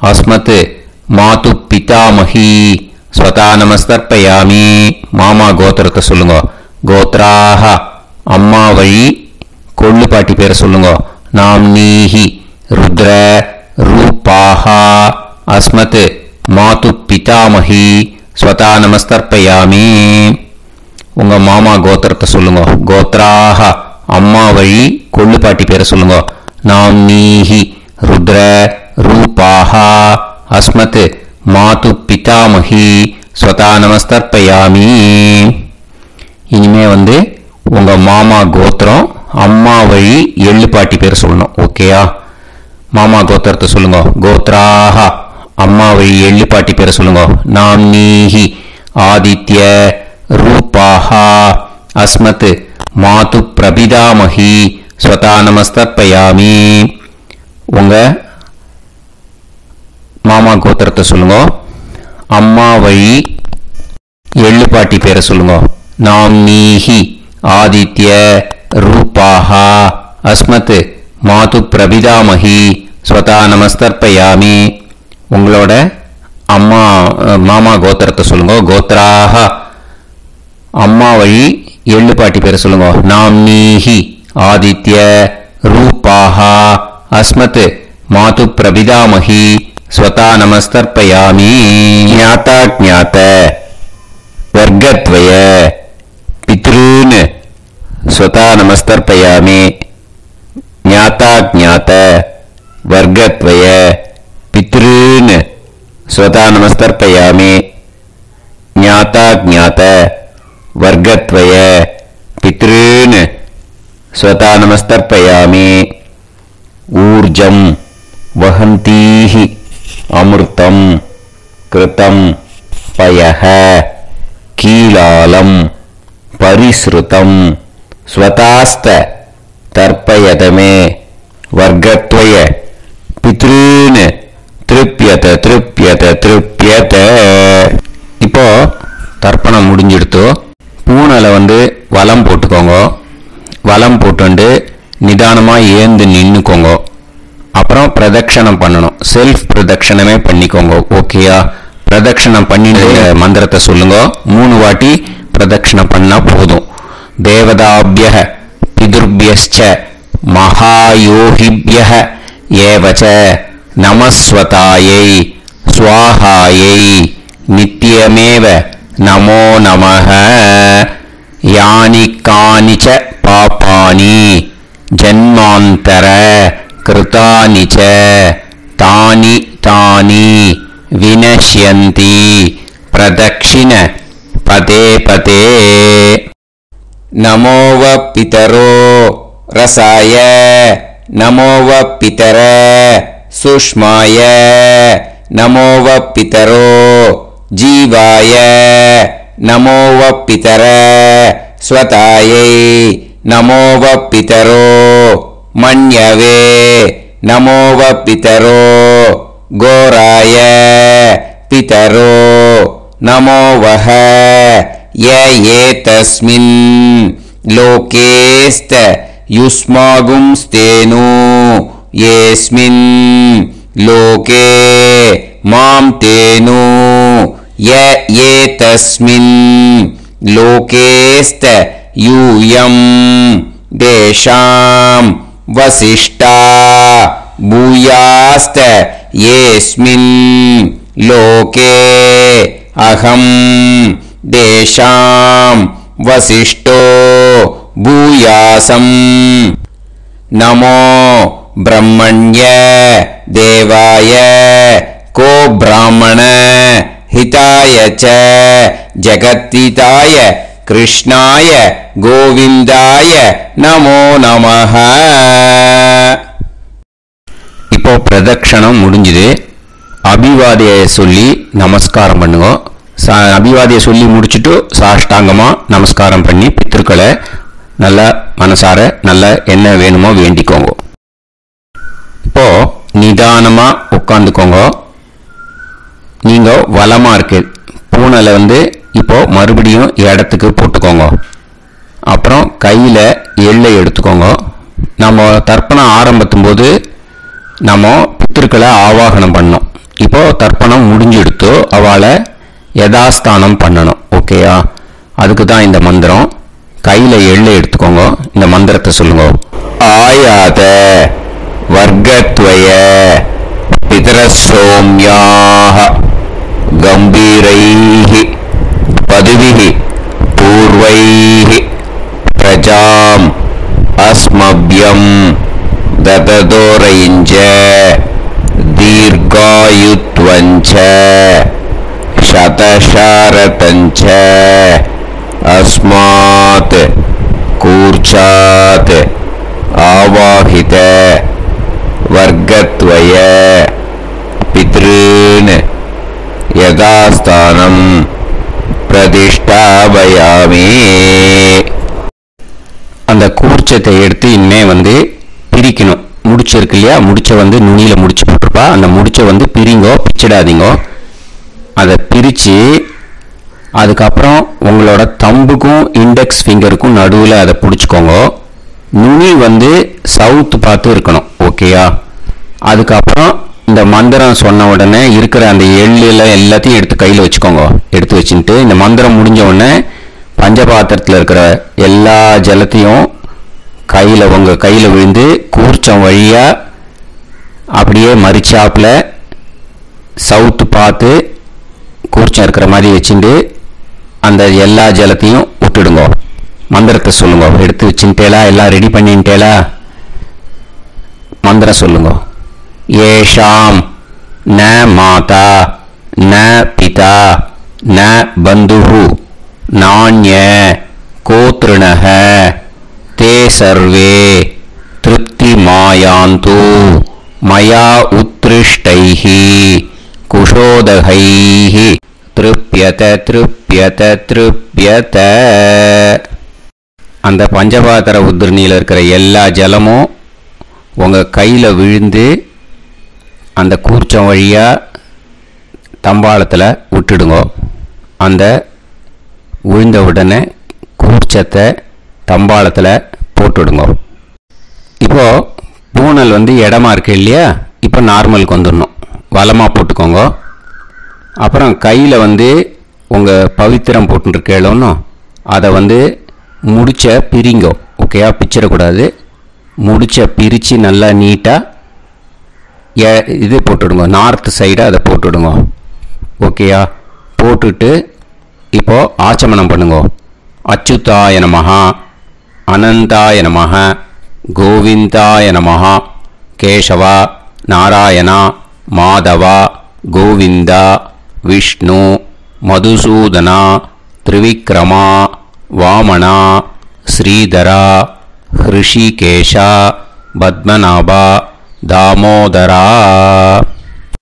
அஸ்மத் மாது பிதாமஹி ஸ்வதா நமஸ்தர்ப்பயாமி மாமா கோத்திரத்தை சொல்லுங்க கோத்ராஹ அம்மா வழி கொள்ளு பாட்டி பேர் சொல்லுங்க நாம் நீஹி ருத்ர ரூபாஹா அஸ்மத் மாது பிதாமஹி ஸ்வதா நமஸ்தர்ப்பயாமி உங்க மாமா கோத்திரத்தை சொல்லுங்க கோத்ராஹ அம்மா வழி கொள்ளு பாட்டி பேரை சொல்லுங்க நாம் நீஹி ருத்ர ரூபாஹா அஸ்மத் மாது பிதாமஹி ஸ்வதா நமஸ்தர்ப்பயாமி இனிமே உங்க மாமா கோத்திரம் அம்மா வழி எள்ளு பாட்டி பேர் சொல்லணும் ஓகேயா மாமா கோத்திரத்தை சொல்லுங்க கோத்ராஹ அம்மா வழி எள்ளு பாட்டி பேரை சொல்லுங்க நாம் நீஹி ஆதித்ய ரூபாஹா அஸ்மத் மாது பிரபிதாமஹி ஸ்வதா நமஸ்தர்ப்பயாமி உங்க மாமா கோத்திரத்தை சொல்லுங்க அம்மா வழி எள்ளு பாட்டி பேரை சொல்லுங்க நாம் நீஹி ஆதித்ய ரூபாஹ அஸ்மத் மாது பிரபிதாமஹி ஸ்வதா நமஸ்தர்ப்பயாமி. உங்களோட அம்மா மாமா கோத்திரத்தை சொல்லுங்க. கோத்ராஹ அம்மா வழி எள்ளு பாட்டி பேரை சொல்லுங்க. நாம்னீஹி ஆதித்ய ரூபாஹ அஸ்மத் மாது பிரபிதாமஹி ஸ்வதா நமஸ்தர்ப்பயாமி. ஞாதா ஞாத வர்கத்வய பித்ருன் ஸ்வதா நமஸ்தர்ப்பயாமி. ஞாதா ஞாத வர்கத்வய பித்ருன் ஸ்வதா நமஸ்தர்ப்பயாமி. ஞாதா ஞாத வர்கத்வய பித்ருன் ஸ்வதா நமஸ்தர்ப்பயாமி. ஊர்ஜம் வஹந்தீஹி அமிர்தம் கிருதம் பயஹ கீலாலம் பரிஸ்ருதம் ஸ்வதாஸ்த தர்ப்பயதமே. வர்கத்வய பித்ருன் திருப்யத திருப்யத திருப்யத. இப்போ தர்ப்பணம் முடிஞ்சிடுத்து. பூனலை வலம் போட்டுக்கோங்க. வலம் போட்டு நிதானமாக ஏந்து நின்றுக்கோங்க. அப்புறம் பிரதட்சணம் பண்ணணும். செல்ஃப் பிரதட்சணமே பண்ணிக்கோங்க. ஓகேயா? பிரதட்சணம் பண்ணிட்டு மந்திரத்தை சொல்லுங்க. 3 வாட்டி பிரதட்சணம் பண்ணா போதும். தேவதாபிய பிதுர்பியஸ்ச மகாயோகிபிய ஏவச நமஸ்வதாயை ஸ்வாஹாயை நித்யமேவ நமோ நமஹ. யானி கானிச்ச பாபானி ஜன்மாந்தர கிருதானி ச தானி தானி வினஷ்யந்தி பிரதக்ஷிண பதே பதே. நமோவ பிதரோ ரசாய நமோவ பிதர சுஷ்மாய நமோவ பிதரோ ஜீவாய நமோவ பிதர ஸ்வதாயை நமோவ பிதரோ மன்யவே நமோவ பிதரோ கோராய பிதரோ நமோவஹ. ய ஏதஸ்மின் லோகேஸ்த யுஸ்மாகும்ஸ்தேனு ஏஸ்மின் லோகே மாம் தேனு. ய ஏதஸ்மின் லோகேஸ்த யூயம் தேஷாம் வசிஷ்டா பூயாஸ்த ஏஸ்மின் லோகே அகம் தேஷாம் வசிஷ்டோ பூயாசம். நமோ பிரம்மண்ய தேவாய கோ பிராமண ஹிதாய ச ஜகத்ஹிதாய கிருஷ்ணாய கோவிந்தாய நமோ நமஹ. இப்போ பிரதட்சணம் முடிஞ்சுது. அபிவாதியை சொல்லி நமஸ்காரம் பண்ணுங்க. அபிவாதியை சொல்லி முடிச்சுட்டு சாஷ்டாங்கமாக நமஸ்காரம் பண்ணி பித்ருக்களை நல்ல மனசார நல்ல என்ன வேணுமோ வேண்டிக்கோங்க. இப்போ நிதானமாக உட்காந்துக்கோங்க. நீங்கள் வலமாக இருக்கு பூனலை இப்போ மறுபடியும் இடத்துக்கு போட்டுக்கோங்க. அப்புறம் கையில் எள்ளை எடுத்துக்கோங்க. நம்ம தர்ப்பணம் ஆரம்பிக்கும் போது நம்ம பித்திருக்களை ஆவாகனம் பண்ணோம். இப்போ தர்ப்பணம் முடிஞ்செடுத்து அவளை யதாஸ்தானம் பண்ணணும். ஓகேயா? அதுக்கு தான் இந்த மந்திரம். கையில் எள்ளை எடுத்துக்கோங்க. இந்த மந்திரத்தை சொல்லுங்க. ஆயாத வர்கத்வய பிதரசோம்யாக கம்பீரைஹி பதுவிஹி பூர்வைஹி பிரஜாம் அஸ்மப்யம் தததோரைஞ்ச தீர்காயுத்வஞ்ச சதசாரதஞ்ச அஸ்மாத் கூர்ச்சாத் ஆவாஹித வர்கத்வய பித்ருன் யதாஸ்தானம் பிரதிஷ்டாபயாமி. அந்த கூர்ச்சத்தை எடுத்து இனிமே பிரிக்கணும். முடிச்சிருக்கு இல்லையா? முடிச்ச நுனியில் முடிச்சு போட்டிருப்பா. அந்த முடிச்ச பிரிங்கோ, பிச்சிடாதீங்கோ. அதை பிரித்து அதுக்கப்புறம் உங்களோட தம்புக்கும் இண்டெக்ஸ் ஃபிங்கருக்கும் நடுவில் அதை பிடிச்சிக்கோங்க. நுனி வந்து சவுத்து பார்த்து இருக்கணும். ஓகேயா? அதுக்கப்புறம் இந்த மந்திரம் சொன்ன உடனே இருக்கிற அந்த எள்ளில் எல்லாத்தையும் எடுத்து கையில் வச்சுக்கோங்க. எடுத்து வச்சுட்டு இந்த மந்திரம் முடிஞ்ச உடனே பஞ்சபாத்திரத்தில் இருக்கிற எல்லா ஜலத்தையும் உங்கள் கையில் விழுந்து கூர்ச்சம் வழியாக அப்படியே மறிச்சாப்பில் சவுத்து பார்த்து கூர்ச்சம் இருக்கிற மாதிரி வச்சுட்டு அந்த எல்லா ஜலத்தையும் விட்டுடுங்க. மந்திரத்தை சொல்லுங்க. எடுத்து வச்சுட்டேலா? எல்லாம் ரெடி பண்ணிட்டேலா? மந்திரம் சொல்லுங்க. ஏஷாம் ந மாதா ந பிதா ந பந்துஹு நாண்ய கோத்ருணஹ தே சர்வே திருப்தி மாயாந்து மயா உத்ருஷ்டைஹி குஷோதகைஹி திருப்யத திருப்யத திருப்யத. அந்த பஞ்சபாத்திர உத்ரணியில் இருக்கிற எல்லா ஜலமும் உங்கள் கையில் விழுந்து அந்த கூர்ச்சம் வழியாக தம்பாளத்தில் விட்டுடுங்க. அந்த விழுந்த உடனே கூர்ச்சத்தை தம்பாளத்தில் போட்டுடுங்க. இப்போது பூனல் வந்து இடமா இருக்கு இல்லையா? இப்போ நார்மலுக்கு வந்துடணும். வலமாக போட்டுக்கோங்க. அப்புறம் கையில் வந்து உங்கள் பவித்திரம் போட்டுருக்கேளோன்னு அதை வந்து முடிச்ச பிரிங்கோ. ஓகேயா? பிச்சிடக்கூடாது. முடிச்ச பிரித்து நல்லா நீட்டாக இது போட்டுடுங்க. நார்த் சைடை அதை போட்டுடுங்க. ஓகேயா? போட்டுட்டு இப்போது ஆச்சமனம் பண்ணுங்க. அச்சுதாய நமஹ அனந்தாய நமஹ கோவிந்தாய நமஹ கேசவா நாராயணா மாதவா கோவிந்தா விஷ்ணு மதுசூதனா திரிவிக்ரமா வாமனா ஸ்ரீதரா ஹிருஷிகேஷா பத்மநாபா தாமோதரா.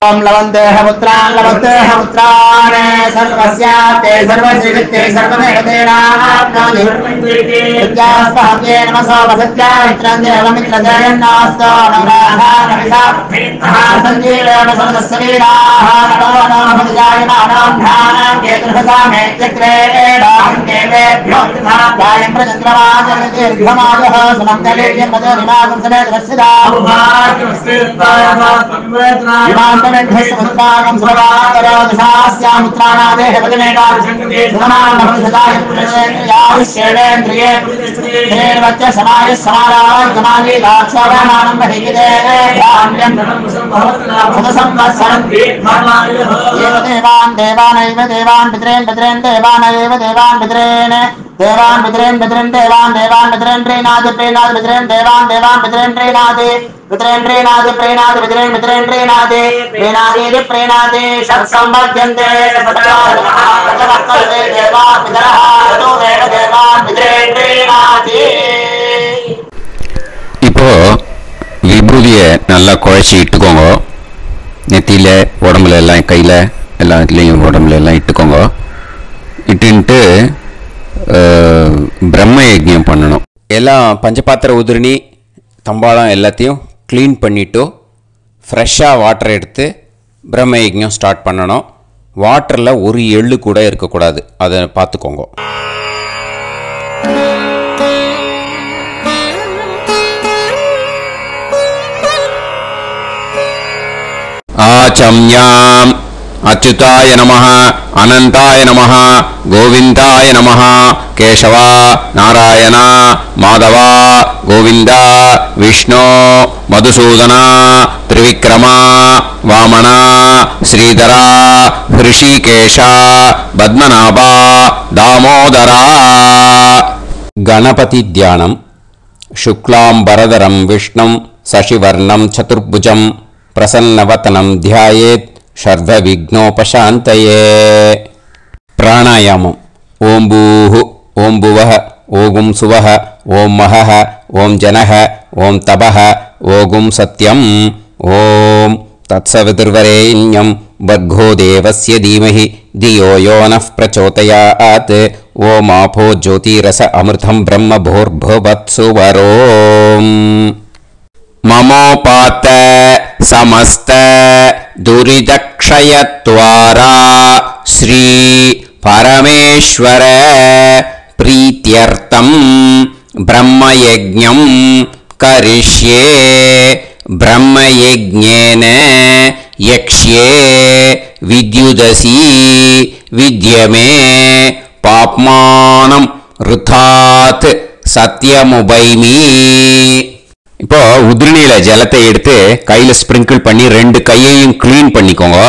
ओम लवन्तेह पुत्रान् लवन्तेह पुत्रान् सर्वस्याते सर्वश्रीवित्ते सर्वमेवतेनाप्नोति विद्यास्पहते नमसो वसत्या मित्रं देवमित्रजयन्नास्तो नमराधानमिषा सञ्जीवेन समदस्वीराः नमो नमः जायमानां ध्यानां केतुर्भसामे चक्रे देवेभ्यो ध्यानं प्रचन्द्रमाजर्दीर्घमायः सुमङ्गलेयं पदनिमागं समेत वत्सदा विमानमेघस्वत्पाकं सर्वान्तरादशास्यामुत्रानादेह वदनेकाशङ्कते समानमभिसदायपुरेन्द्रिये देवच्च समाय समाराय कमाली दाक्षावानानं बहिगिदे धान्यं सदसंवत्सरं देवान् देवानैव देवान् पितॄन् पितॄन् देवानैव देवान् पितॄन् देवान् पितॄन् पितॄन् देवान् देवान् पितॄन् प्रीणाति प्रीणाति पितॄन् देवान् देवान् पितॄन् प्रीणाति पितॄन् प्रीणाति प्रीणाति पितॄन् पितॄन् प्रीणाति प्रीणाति प्रीणाति षट्संवर्ध्यन्ते सपदावक्कले देवान् पितरः ततो देव देवान् पितॄन् प्रीणाति. இப்போ விபூதியை நல்லா குழைச்சி இட்டுக்கோங்க. நெத்தியில் உடம்புல எல்லாம் கையில் எல்லா இதுலேயும் உடம்புல எல்லாம் இட்டுக்கோங்க. இட்டுன்ட்டு பிரம்ம யஜ்ஞம் பண்ணணும். எல்லாம் பஞ்சபாத்திர உதிரணி தம்பாளம் எல்லாத்தையும் க்ளீன் பண்ணிவிட்டு ஃப்ரெஷ்ஷாக வாட்டர் எடுத்து பிரம்ம யஜ்ஞம் ஸ்டார்ட் பண்ணணும். வாட்டரில் ஒரு எள்ளு கூட இருக்கக்கூடாது. அதை பார்த்துக்கோங்க. ஆச்சம்யாம் அச்சுதாய நமஹ அனந்தாய நமஹ கோவிந்தாய நமஹ கேசவா நாராயணா மாதவா கோவிந்தா விஷ்ணு மதுசூதனா திரிவிக்ரமா வாமனா ஸ்ரீதரா ஹிருஷிகேஷா பத்மநாபா தாமோதரா. கணபதி தியானம். சுக்லாம்பரதரம் விஷ்ணும் சசிவர்ணம் சதுர்புஜம் பிரசன்னவதனம் த்யாயேத் சர்வவிக்னோபசாந்தயே. பிராணாயாமம். ஓம் பூஹு ஓம் புவஹ ஓகும் சுவஹ ஓம் மஹஹ ஓம் ஜனஹ ஓம் தபஹ ஓகும் சத்யம் ஓம் தத்சவிதுர்வரேண்யம் வர்கோ தேவஸ்ய தீமஹி தியோ யோ நः பிரச்சோதயாத் ஓம் ஆபோ ஜோதிரஸ அமிர்தம் பிரம்ம பூர்புவத்சு வரோம். மமோபாத்த समस्त दुरिदक्षयत्वारा श्री परमेश्वर प्रीत्यर्थं ब्रह्मयज्ञं करिष्ये ब्रह्मयज्ञेन यक्ष्ये विद्युदसि विद्यमे पाप्मानं ऋथात् सत्यमुपैमि இப்போ உதிரணியில ஜலத்தை எடுத்து கையில ஸ்ப்ரிங்கிள் பண்ணி ரெண்டு கையையும் க்ளீன் பண்ணிக்கோங்க.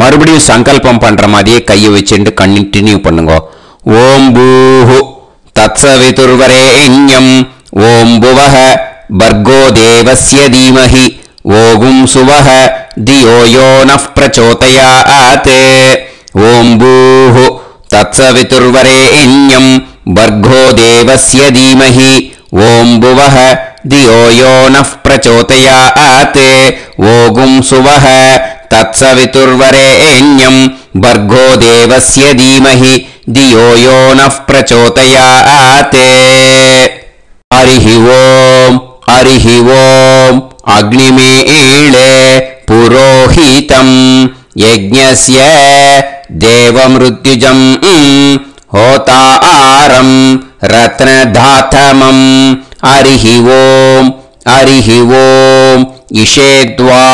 மறுபடியும் சங்கல்பம் பண்ற மாதிரியே கையை வச்சுட்டு கண்டினியூ பண்ணுங்க. ஓம் பூஹு தத்சவிதுர்வரேண்யம் ஓம் புவஹ பர்கோ தேவஸ்ய தீமஹி ஓகும் சுவஹ தியோ யோ நஃப் பிரச்சோதயாத். ஓம் பூஹு தத்சவிதுர்வரேண்யம் பர்கோ தேவஸ்ய தீமஹி ஓம் புவஹ தியோ யோ நஃப் பிரச்சோதயாத். ஓகும் சுவஹ தத்சவிதுர்வரேண்யம் பர்கோ தேவஸ்ய தீமஹி தியோ யோ நஃப் பிரச்சோதயாத். ஹரிஹி ஓம் ஹரிஹி ஓம் அக்னிமீளே புரோஹிதம் யஜ்ஞஸ்ய தேவம்ருத்யுஜம் ஹோதாரம் ரத்னதாதமம். ஹரிஹி ஓம் ஹரிஹி ஓம் இஷேத்வா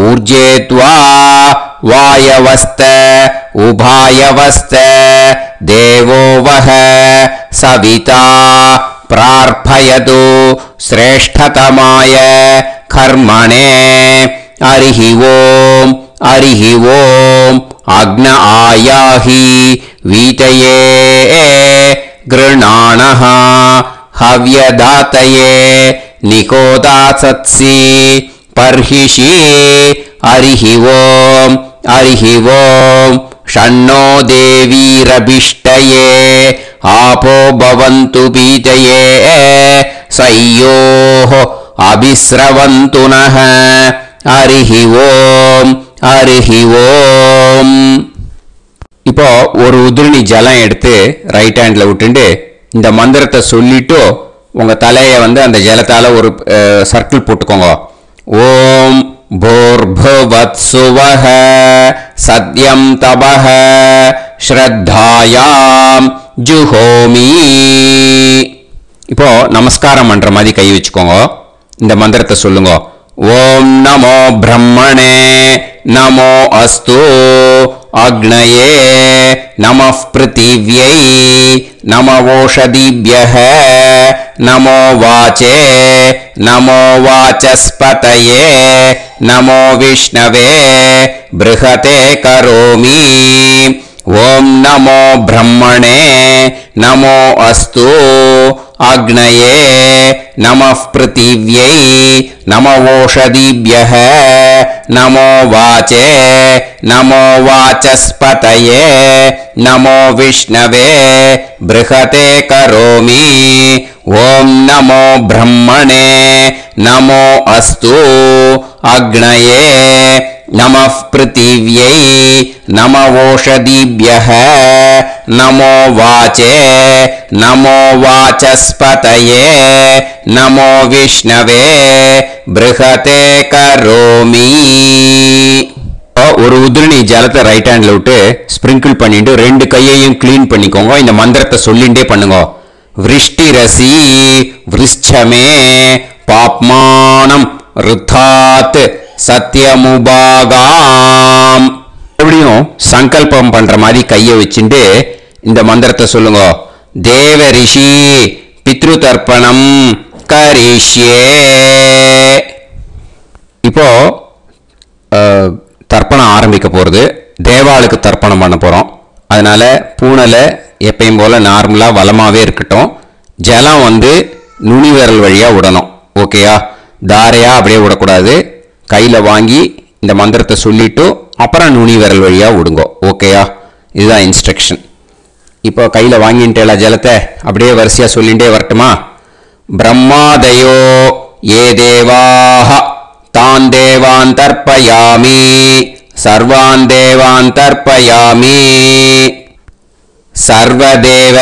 ஊர்ஜேத்வா வாயவஸ்த உபாயவஸ்த தேவோ வஹ சவிதா பிரார்ப்பயது ஸ்ரேஷ்டதமாய கர்மணே. ஹரிஹி ஓம் ஹரிஹி ஓம் அக்ன ஆயாஹி வீதயே கிருணாணஹ ஹவ்யதாத்தயே நிகோதாசத்சி பர்ஹிஷி. ஹரிஹி ஓம் ஹரிஹி ஓம் ஷண்ணோ தேவீரபிஷ்டயே ஆபோ பவந்து பீதயே சய்யோஹ அபிஸ்ரவந்து நஹ. ஹரிஹி ஓம் ஹரிஹி ஓம். இப்போ ஒரு உதிரணி ஜலம் எடுத்து ரைட் ஹேண்ட்ல விட்டுண்டு இந்த மந்திரத்தை சொல்லிட்டு உங்க தலையை அந்த ஜலத்தால ஒரு சர்க்கிள் போட்டுக்கோங்க. ஓம் பூர்புவத் சுவஹ சத்யம் தபஹ ஸ்ரத்தாயாம் ஜுஹோமி. இப்போ நமஸ்காரம் பண்ற மாதிரி கை வச்சுக்கோங்க. இந்த மந்திரத்தை சொல்லுங்க. ஓம் நமோ பிரம்மணே நமோ அஸ்து அக்னயே நமः பிருத்திவ்யை நமவோஷதிभ्यः நமோ வாச்சே நமோ வாசஸ்பதயே நமோ விஷ்ணவே ப்ருஹதே கரோமி. ஓம் நமோ பிரம்மணே நமோ அஸ்து அக்னயே நமः பிருத்திவ்யை நமவோஷதிभ्यः நமோ வாச்சே நமோ வாசஸ்பதயே நமோ விஷ்ணவே ப்ருஹதே கரோமி. ஓம் நமோ பிரம்மணே நமோ அஸ்து அக்னயே நமः பிருத்திவ்யை நமவோஷதிभ्यः நமோ வாச்சே நமோ வாசஸ்பதயே நமோ விஷ்ணவே ப்ருஹதே கரோமி. ஒரு உதிரணி ஜலத்தை ரைட் ஹேண்ட்ல விட்டு ஸ்ப்ரிங்கிள் பண்ணிட்டு ரெண்டு கையையும் கிளீன் பண்ணிக்கோங்க. இந்த மந்திரத்தை சொல்லிண்டே பண்ணுங்க. விருஷ்டிரசி விருஷ்சமே பாப்மானம் ருத்தாத் சத்யமுபாகாம். எப்படியும் சங்கல்பம் பண்ற மாதிரி கையை வச்சுட்டு இந்த மந்திரத்தை சொல்லுங்க. தேவ ரிஷி பித்ரு தர்ப்பணம் கரிஷ்யே. இப்போ தர்ப்பணம் ஆரம்பிக்க போகிறது. தேவாளுக்கு தர்ப்பணம் பண்ண போகிறோம். அதனால் பூனலை எப்பயும் போல் நார்மலாக வளமாகவே இருக்கட்டும். ஜலம் நுனி விரல் வழியாக விடணும். ஓகேயா? தாரையாக அப்படியே விடக்கூடாது. கையில் வாங்கி இந்த மந்திரத்தை சொல்லிவிட்டு அப்புறம் நுனி விரல் வழியாக விடுங்க. ஓகேயா? இதுதான் இன்ஸ்ட்ரக்ஷன். இப்போ கையில் வாங்கிட்டேல ஜலத்தை அப்படியே வரிசையாக சொல்லிகிட்டே வரட்டுமா? பிரம்மாதயோ ஏ தேவாஹ தான் தேவான் தர்ப்பயாமி சர்வான் தேவான் தர்ப்பயாமி சர்வதேவ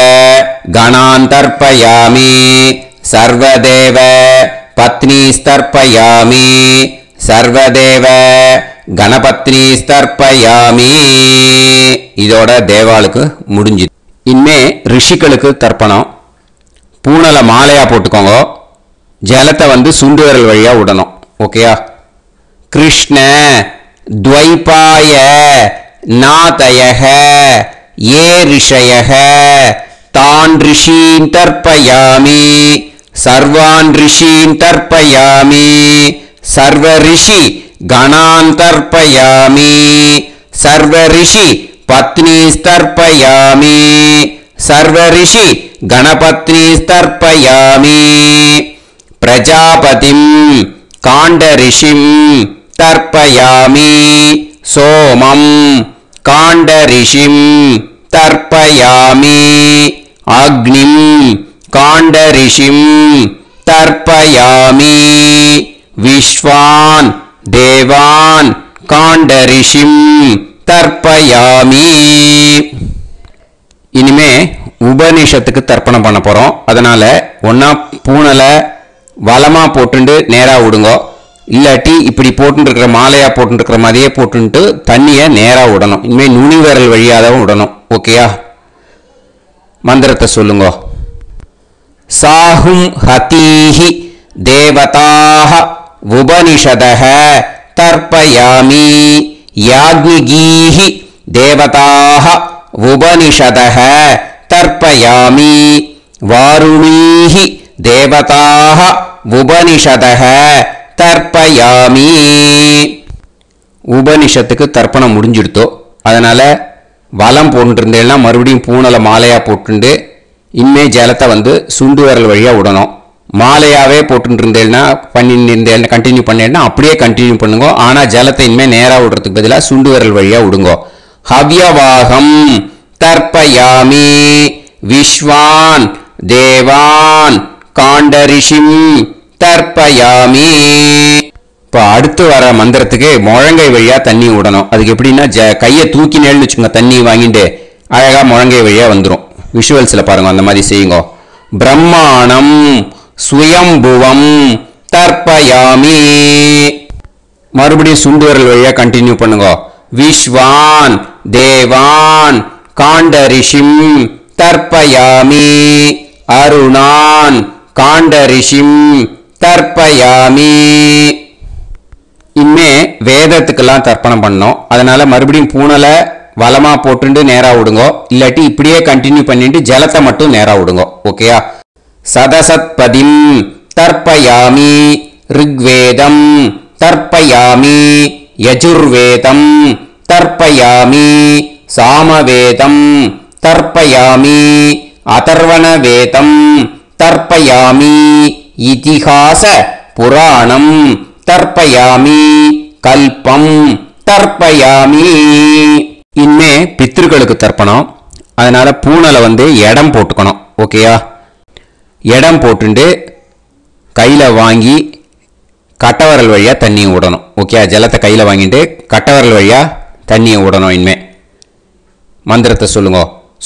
கணான் தர்ப்பயாமி சர்வதேவ பத்னீஸ்தர்ப்பயாமி சர்வதேவ கணபத்னீஸ்தர்ப்பயாமி. இதோட தேவாளுக்கு முடிஞ்சுது. இனிமே ரிஷிகளுக்கு தர்ப்பணம். பூனலை மாலையா போட்டுக்கோங்க. ஜலத்தை வந்து சுண்டு விரல் வழியா விடணும். ஓகேயா? கிருஷ்ண துவைபாய நாதயஹ ஏ ரிஷயஹ தான் ரிஷீன் தர்ப்பயாமி சர்வான் ரிஷீன் தர்ப்பயாமி சர்வ ரிஷி கணான் தர்ப்பயாமி சர்வ ரிஷி பத்னீஸ்தர்ப்பயாமி சர்வ ரிஷி கணபத்னீஸ்தர்ப்பயாமி பிரஜாபதிம் காண்ட ரிஷிம் தர்ப்பயாமி சோமம் காண்ட ரிஷிம் தர்ப்பயாமி அக்னிம் காண்ட ரிஷிம் தர்ப்பயாமி விஸ்வான் தேவான் காண்ட ரிஷிம் தர்ப்பயாமி. இனிமே உபநிஷத்துக்கு தர்ப்பணம் பண்ண போறோம். அதனால ஒன்னா பூனலை வலமா போட்டுண்டு நேரா விடுங்க. இல்லாட்டி இப்படி போட்டு இருக்கிற மாலையா போட்டு இருக்கிற மாதிரியே போட்டு தண்ணியை நேரா விடணும். இனிமே நுனி விரல் வழியாதான் விடணும். ஓகேயா? மந்திரத்தை சொல்லுங்க. சாஹும் ஹதீஹி தேவதாஹ உபனிஷதஹ தர்ப்பயாமி யாக்ஞிகீஹி தேவதாஹ உபனிஷதஹ தர்ப்பயாமி வாருணீஹி தேவதாஹ உபனிஷதஹ தர்ப்பயாமி. உபனிஷத்துக்கு தர்ப்பணம் முடிஞ்சிடுத்தோ. அதனால வலம் போட்டு இருந்தேன்னா மறுபடியும் பூனலை மாலையா போட்டுண்டு இனிமே ஜலத்தை வந்து சுண்டு விரல் வழியா விடணும். மாலையாவே போட்டு இருந்தேன்னா பண்ணிருந்தேன் கண்டினியூ பண்ணேன்னா அப்படியே கண்டினியூ பண்ணுங்க. ஆனா ஜலத்தை இனிமே நேரா விடுறதுக்கு பதிலாக சுண்டு விரல் வழியா விடுங்க. ஹவ்யவாகம் தர்ப்பயாமி விஸ்வான் தேவான் காண்ட ரிஷிம் தர்ப்பயாமி. இப்போ அடுத்து வர மந்திரத்துக்கு முழங்கை வழியா தண்ணி விடணும். அதுக்கு எப்படின்னா கையை தூக்கினேன்னு வச்சுக்கோங்க, தண்ணி வாங்கிட்டு அழகா முழங்கை வழியா வந்துடும். விஷுவல்ஸ்ல பாருங்க, அந்த மாதிரி செய்யுங்க. பிரம்மாணம் சுயம்புவம் தர்ப்பயாமி. மறுபடியும் சுண்டு விரல் வழியா கண்டினியூ பண்ணுங்க. விஸ்வான் தேவான் காண்ட ரிஷிம் தர்ப்பயாமி அருணான் காண்ட ரிஷிம் தர்ப்பயாமி. இனிமே வேதத்துக்கெல்லாம் தர்ப்பணம் பண்ணோம். அதனால மறுபடியும் பூனலை வலமா போட்டு நேரா விடுங்க. இல்லாட்டி இப்படியே கண்டினியூ பண்ணிட்டு ஜலத்தை மட்டும் நேரா விடுங்க. ஓகேயா? சதசத்பதிம் தர்ப்பயாமி ரிக்வேதம் தர்ப்பயாமி யஜுர்வேதம் தர்ப்பயாமி சாமவேதம் தர்ப்பயாமி அதர்வண வேதம் தர்ப்பயாமி இதிஹாச புராணம் தர்ப்பயாமி கல்பம் தர்ப்பயாமி. இனிமே பித்ருக்களுக்கு தர்ப்பணம். அதனால பூனலை வந்து இடம் போட்டுக்கணும். ஓகேயா? இடம் போட்டுண்டு கையில வாங்கி கட்டவரல் வழியா தண்ணியை விடணும். ஓகே? ஜலத்தை கையில வாங்கிட்டு கட்டவரல் வழியா தண்ணியை விடணும். இனிமே மந்திரத்தை சொல்லுங்க.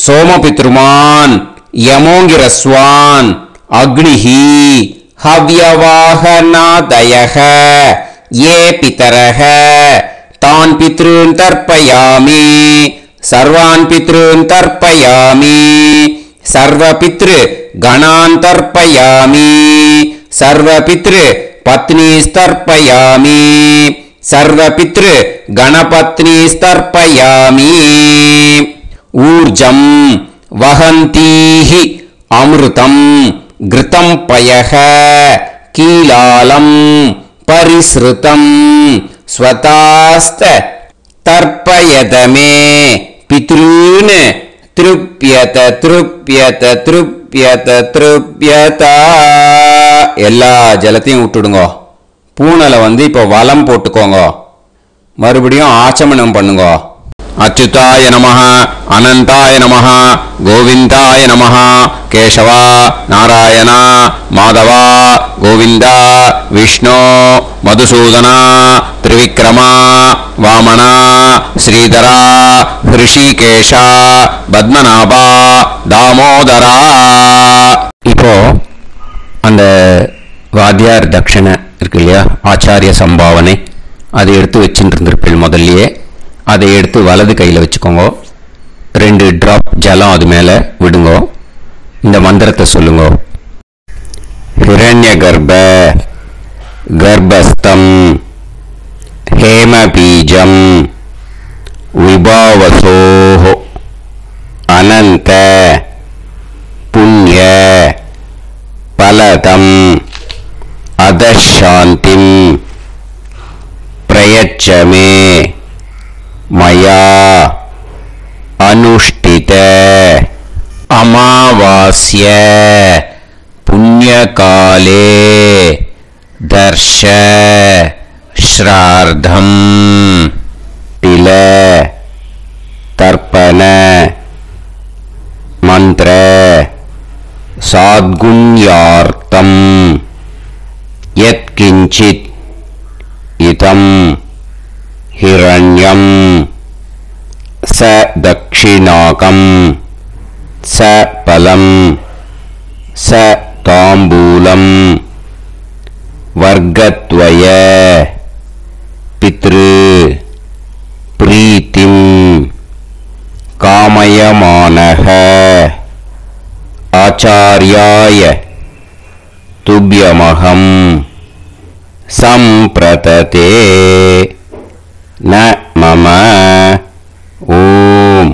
சோமபித்ருமான் யமோங்கிரஸ்வான் அக்னிஹி ஹவ்யவாகநாதயஹ ஏ பிதரஹ தான் பித்ருன் தர்ப்பயாமி சர்வான் பித்ருன் தர்ப்பயாமி சர்வ பித்ரு கணான் தர்ப்பயாமி சர்வ பித்ரு பத்னீஸ்தர்ப்பயாமி சர்வ பித்ரு கணபத்னீஸ்தர்ப்பயாமி. ஊர்ஜம் வஹந்தீஹி அமிர்தம் கிருதம் பயஹ கீலாலம் பரிஸ்ருதம் ஸ்வதாஸ்த தர்ப்பயதமே பித்ரூன் திருப்யத திருப்யத திருப்யத திருப்யதா. எல்லா ஜலத்தையும் விட்டுடுங்க. பூனலை வந்து இப்போ வலம் போட்டுக்கோங்க. மறுபடியும் ஆச்சமனம் பண்ணுங்க. அச்சுதாய நமஹ அனந்தாய நமஹ கோவிந்தாய நமஹ கேசவா நாராயண மாதவா கோவிந்தா விஷ்ணு மதுசூதனா திரிவிக்ரமா வாமனா ஸ்ரீதரா ரிஷிகேஷா பத்மநாபா தாமோதரா. இப்போ அந்த வாத்தியார் தட்சணை இருக்கு இல்லையா, ஆச்சாரிய சம்பாவனை, அதை எடுத்து வச்சுட்டு இருந்திருப்பேன் முதல்லையே. அதை எடுத்து வலது கையில் வச்சுக்கோங்க. 2 டிராப் ஜலம் அது மேலே விடுங்கோ. இந்த மந்திரத்தை சொல்லுங்க. ஹிரண்ய கர்ப்ப கர்ப்பஸ்தம் ஹேமபீஜம் விபாவசோஹ அனந்த புண்ணிய பலதம் அதசாந்திம் பிரயச்சமே மயா அனுஷ்டித அமாவாஸ்ய புண்ணியகாலே தர்ஷ ஸ்ரார்த்தம் தில தர்ப்பண மந்திர சாத்குண்யார்த்தம் யத்கிஞ்சித் இதம் ஹிரண்யம் ச தக்ஷிணாகம் ச பலம் ச தாம்பூலம் வர்க்கத்வய பித்ரு பிரீத்திம் காமயமானஹ ஆச்சார்யாய துப்யமஹம் சம்பிரததே ந மம ஓம்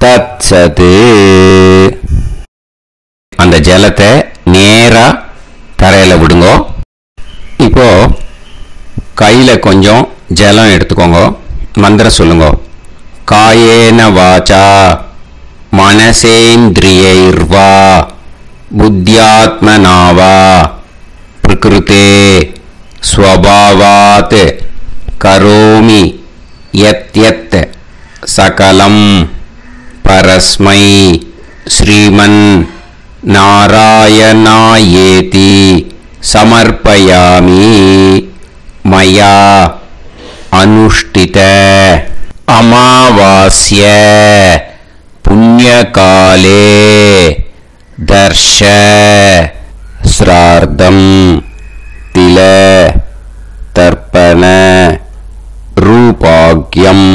தத்சது. அந்த ஜலத்தை நேரா தரையில விடுங்கோ. இப்போ கையில கொஞ்சம் ஜலம் எடுத்துக்கோங்க. மந்திரம் சொல்லுங்க. காயேன வாச்சா மனசேந்திரியைர்வா புத்தியாத்மனாவா பிரகிருதே ஸ்வபாவாத் கரோமி யத்யத் சகலம் பரஸ்மை ஸ்ரீமன் நாராயணாயேதி சமர்ப்பயாமி மயா அனுஷ்டித அமாவாஸ்ய புண்ணியகாலே தர்ஷ ஸ்ரார்த்தம் தில தர்ப்பண ரூபாக்யம்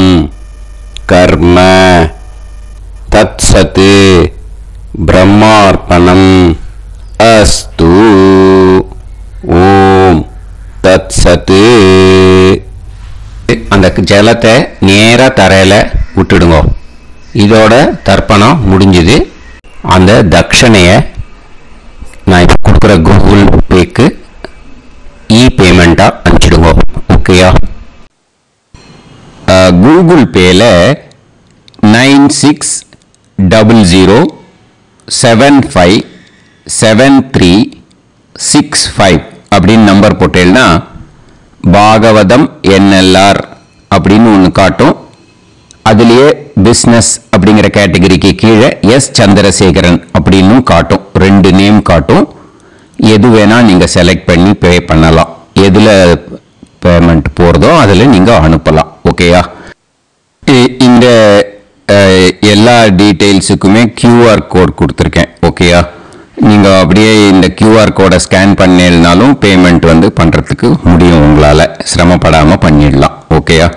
கர்ம தத்சத் பிரம்மார்ப்பணம் அஸ்து. ஓம் தத்சத். அந்த ஜலத்தை நேரா தரையில விட்டுடுங்க. இதோட தர்ப்பணம் முடிஞ்சது. அந்த தட்சணைய நான் இப்போ கொடுக்குற கூகுள் பேக்கு பேமெண்டா அனுப்பிச்சிடுங்க. ஓகேயா? கூகுள் பேல 9600757365 அப்படின்னு நம்பர் போட்டேன்னா பாகவதம் NLR அப்படின்னு ஒன்று காட்டும். அதுலேயே பிஸ்னஸ் அப்படிங்கிற கேட்டகரிக்கு கீழே எஸ் சந்திரசேகரன் அப்படின்னு காட்டும். 2 நேம் காட்டும். எது வேணால் நீங்கள் செலக்ட் பண்ணி பே பண்ணலாம். எதில் பேமெண்ட் போகிறதோ அதில் நீங்கள் அனுப்பலாம். ஓகேயா? இந்த எல்லா டீட்டெயில்ஸுக்குமே QR கோட் கொடுத்துருக்கேன். ஓகேயா? நீங்கள் அப்படியே இந்த QR கோடை ஸ்கேன் பண்ணினாலும் பேமெண்ட் பண்ணுறதுக்கு முடியும். உங்களால் சிரமப்படாமல் பண்ணிடலாம். ஓகேயா?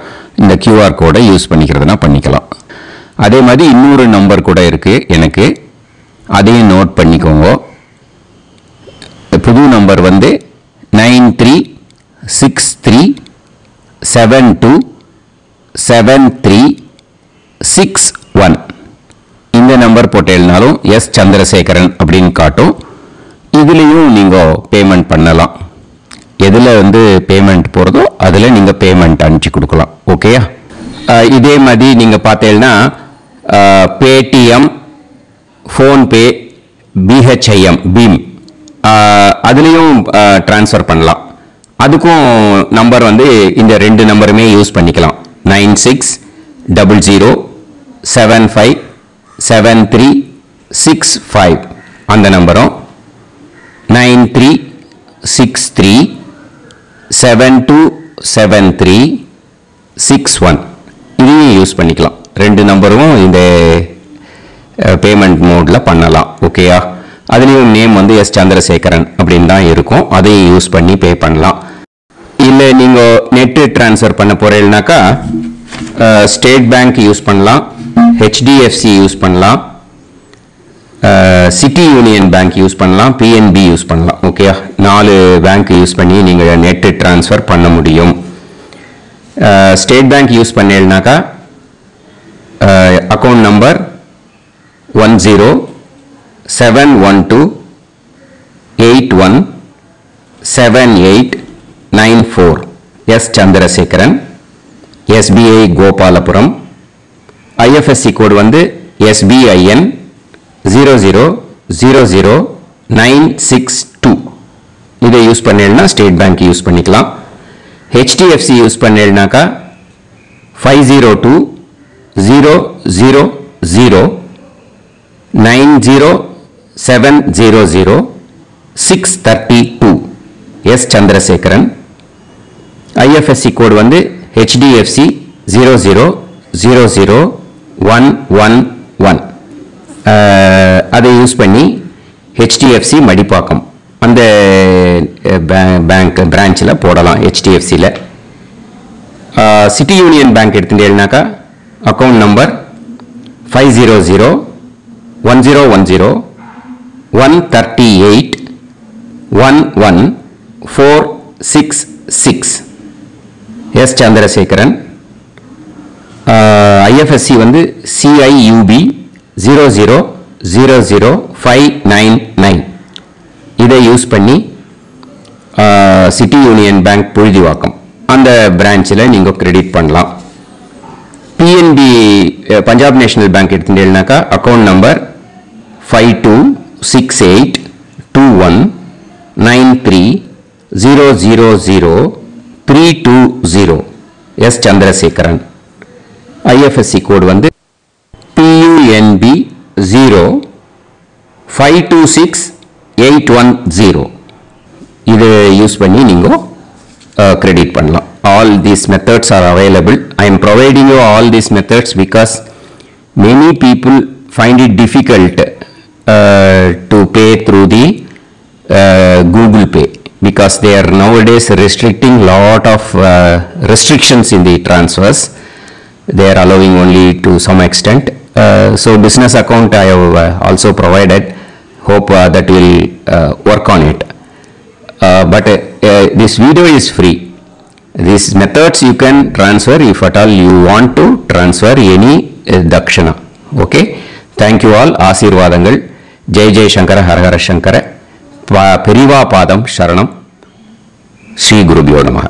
இந்த QR கோடை யூஸ் பண்ணிக்கிறதுனா பண்ணிக்கலாம். அதே மாதிரி இன்னொரு நம்பர் கூட இருக்குது எனக்கு. அதையும் நோட் பண்ணிக்கோங்க. புது நம்பர் 9363727361. இந்த நம்பர் போட்டேனாலும் எஸ் சந்திரசேகரன் அப்படின்னு காட்டும். இதுலேயும் நீங்கள் பேமெண்ட் பண்ணலாம். எதில் பேமெண்ட் போகிறதோ அதில் நீங்கள் பேமெண்ட் அனுப்பிச்சி கொடுக்கலாம். ஓகேயா? இதே மாதிரி நீங்கள் பார்த்தீங்கன்னா பேடிஎம், ஃபோன்பே, BHIM பீம் அதுலேயும் ட்ரான்ஸ்ஃபர் பண்ணலாம். அதுக்கும் நம்பர் இந்த 2 நம்பருமே யூஸ் பண்ணிக்கலாம். 9600757365 அந்த நம்பரும் 9363727361 இதையும் யூஸ் பண்ணிக்கலாம். 2 நம்பரும் இந்த பேமெண்ட் மோடில் பண்ணலாம். ஓகேயா? அதுலேயும் நேம் எஸ் சந்திரசேகரன் அப்படின்னு தான் இருக்கும். அதையும் யூஸ் பண்ணி பே பண்ணலாம். இல்லை நீங்கள் நெட்டு ட்ரான்ஸ்ஃபர் பண்ண போகிறீங்கனாக்கா ஸ்டேட் பேங்க் யூஸ் பண்ணலாம். ஹெச்டிஎஃப்சி யூஸ் பண்ணலாம், சிட்டி யூனியன் பேங்க் யூஸ் பண்ணலாம், பிஎன்பி யூஸ் பண்ணலாம். ஓகே, 4 பேங்க் யூஸ் பண்ணி நீங்கள் நெட் ட்ரான்ஸ்ஃபர் பண்ண முடியும். ஸ்டேட் பேங்க் யூஸ் பண்ணீங்கன்னாக்கா account number 1071281789 S Chandrasekaran, SBI Gopalapuram, IFSC code வந்து SBIN 0000962. இதை யூஸ் பண்ணீங்கன்னா ஸ்டேட் பேங்க் யூஸ் பண்ணிக்கலாம். HDFC யூஸ் பண்ணீங்கன்னாக்கா 502000900700 எஸ் சந்திரசேகரன். ஐஎஃப்எஸ்சி கோடு வந்து HDFC 0000111. அதை யூஸ் பண்ணி HDFC மடிப்பாக்கம் அந்த பேங்க் பிரான்ச்சில் போடலாம். HDFCயில் சிட்டி யூனியன் பேங்க் எடுத்துட்டேன்னாக்கா account number 5001010381146 S Chandrasekaran. IFSC வந்து CIUB 0000599. இதை யூஸ் பண்ணி சிட்டி யூனியன் பேங்க் புழுதிவாக்கம் அந்த பிரான்ச்சில் நீங்கள் கிரெடிட் பண்ணலாம். பிஎன்பி பஞ்சாப் நேஷனல் பேங்க் எடுத்துட்டீங்கன்னாக்கா account number 52682193000320 S Chandrasekaran. IFSC code வந்து PUNB 0526810. இதை யூஸ் பண்ணி நீங்கள் கிரெடிட் பண்ணலாம். All these methods are available. I am providing you all these methods because many people find it difficult to pay through the Google Pay because they are nowadays restricting lot of restrictions in the transfers. They are allowing only to some extent. So business account I have also provided. Hope that will work on it. But this video is free. These methods you can transfer if at all you want to transfer any dakshana. Okay. Thank you all. ஆசீர்வாதங்கள். ஜெய் ஜெய் சங்கர ஹர ஹர சங்கர. பெரிவா பாதம் சரணம். ஸ்ரீ குருபியோ நமஹ.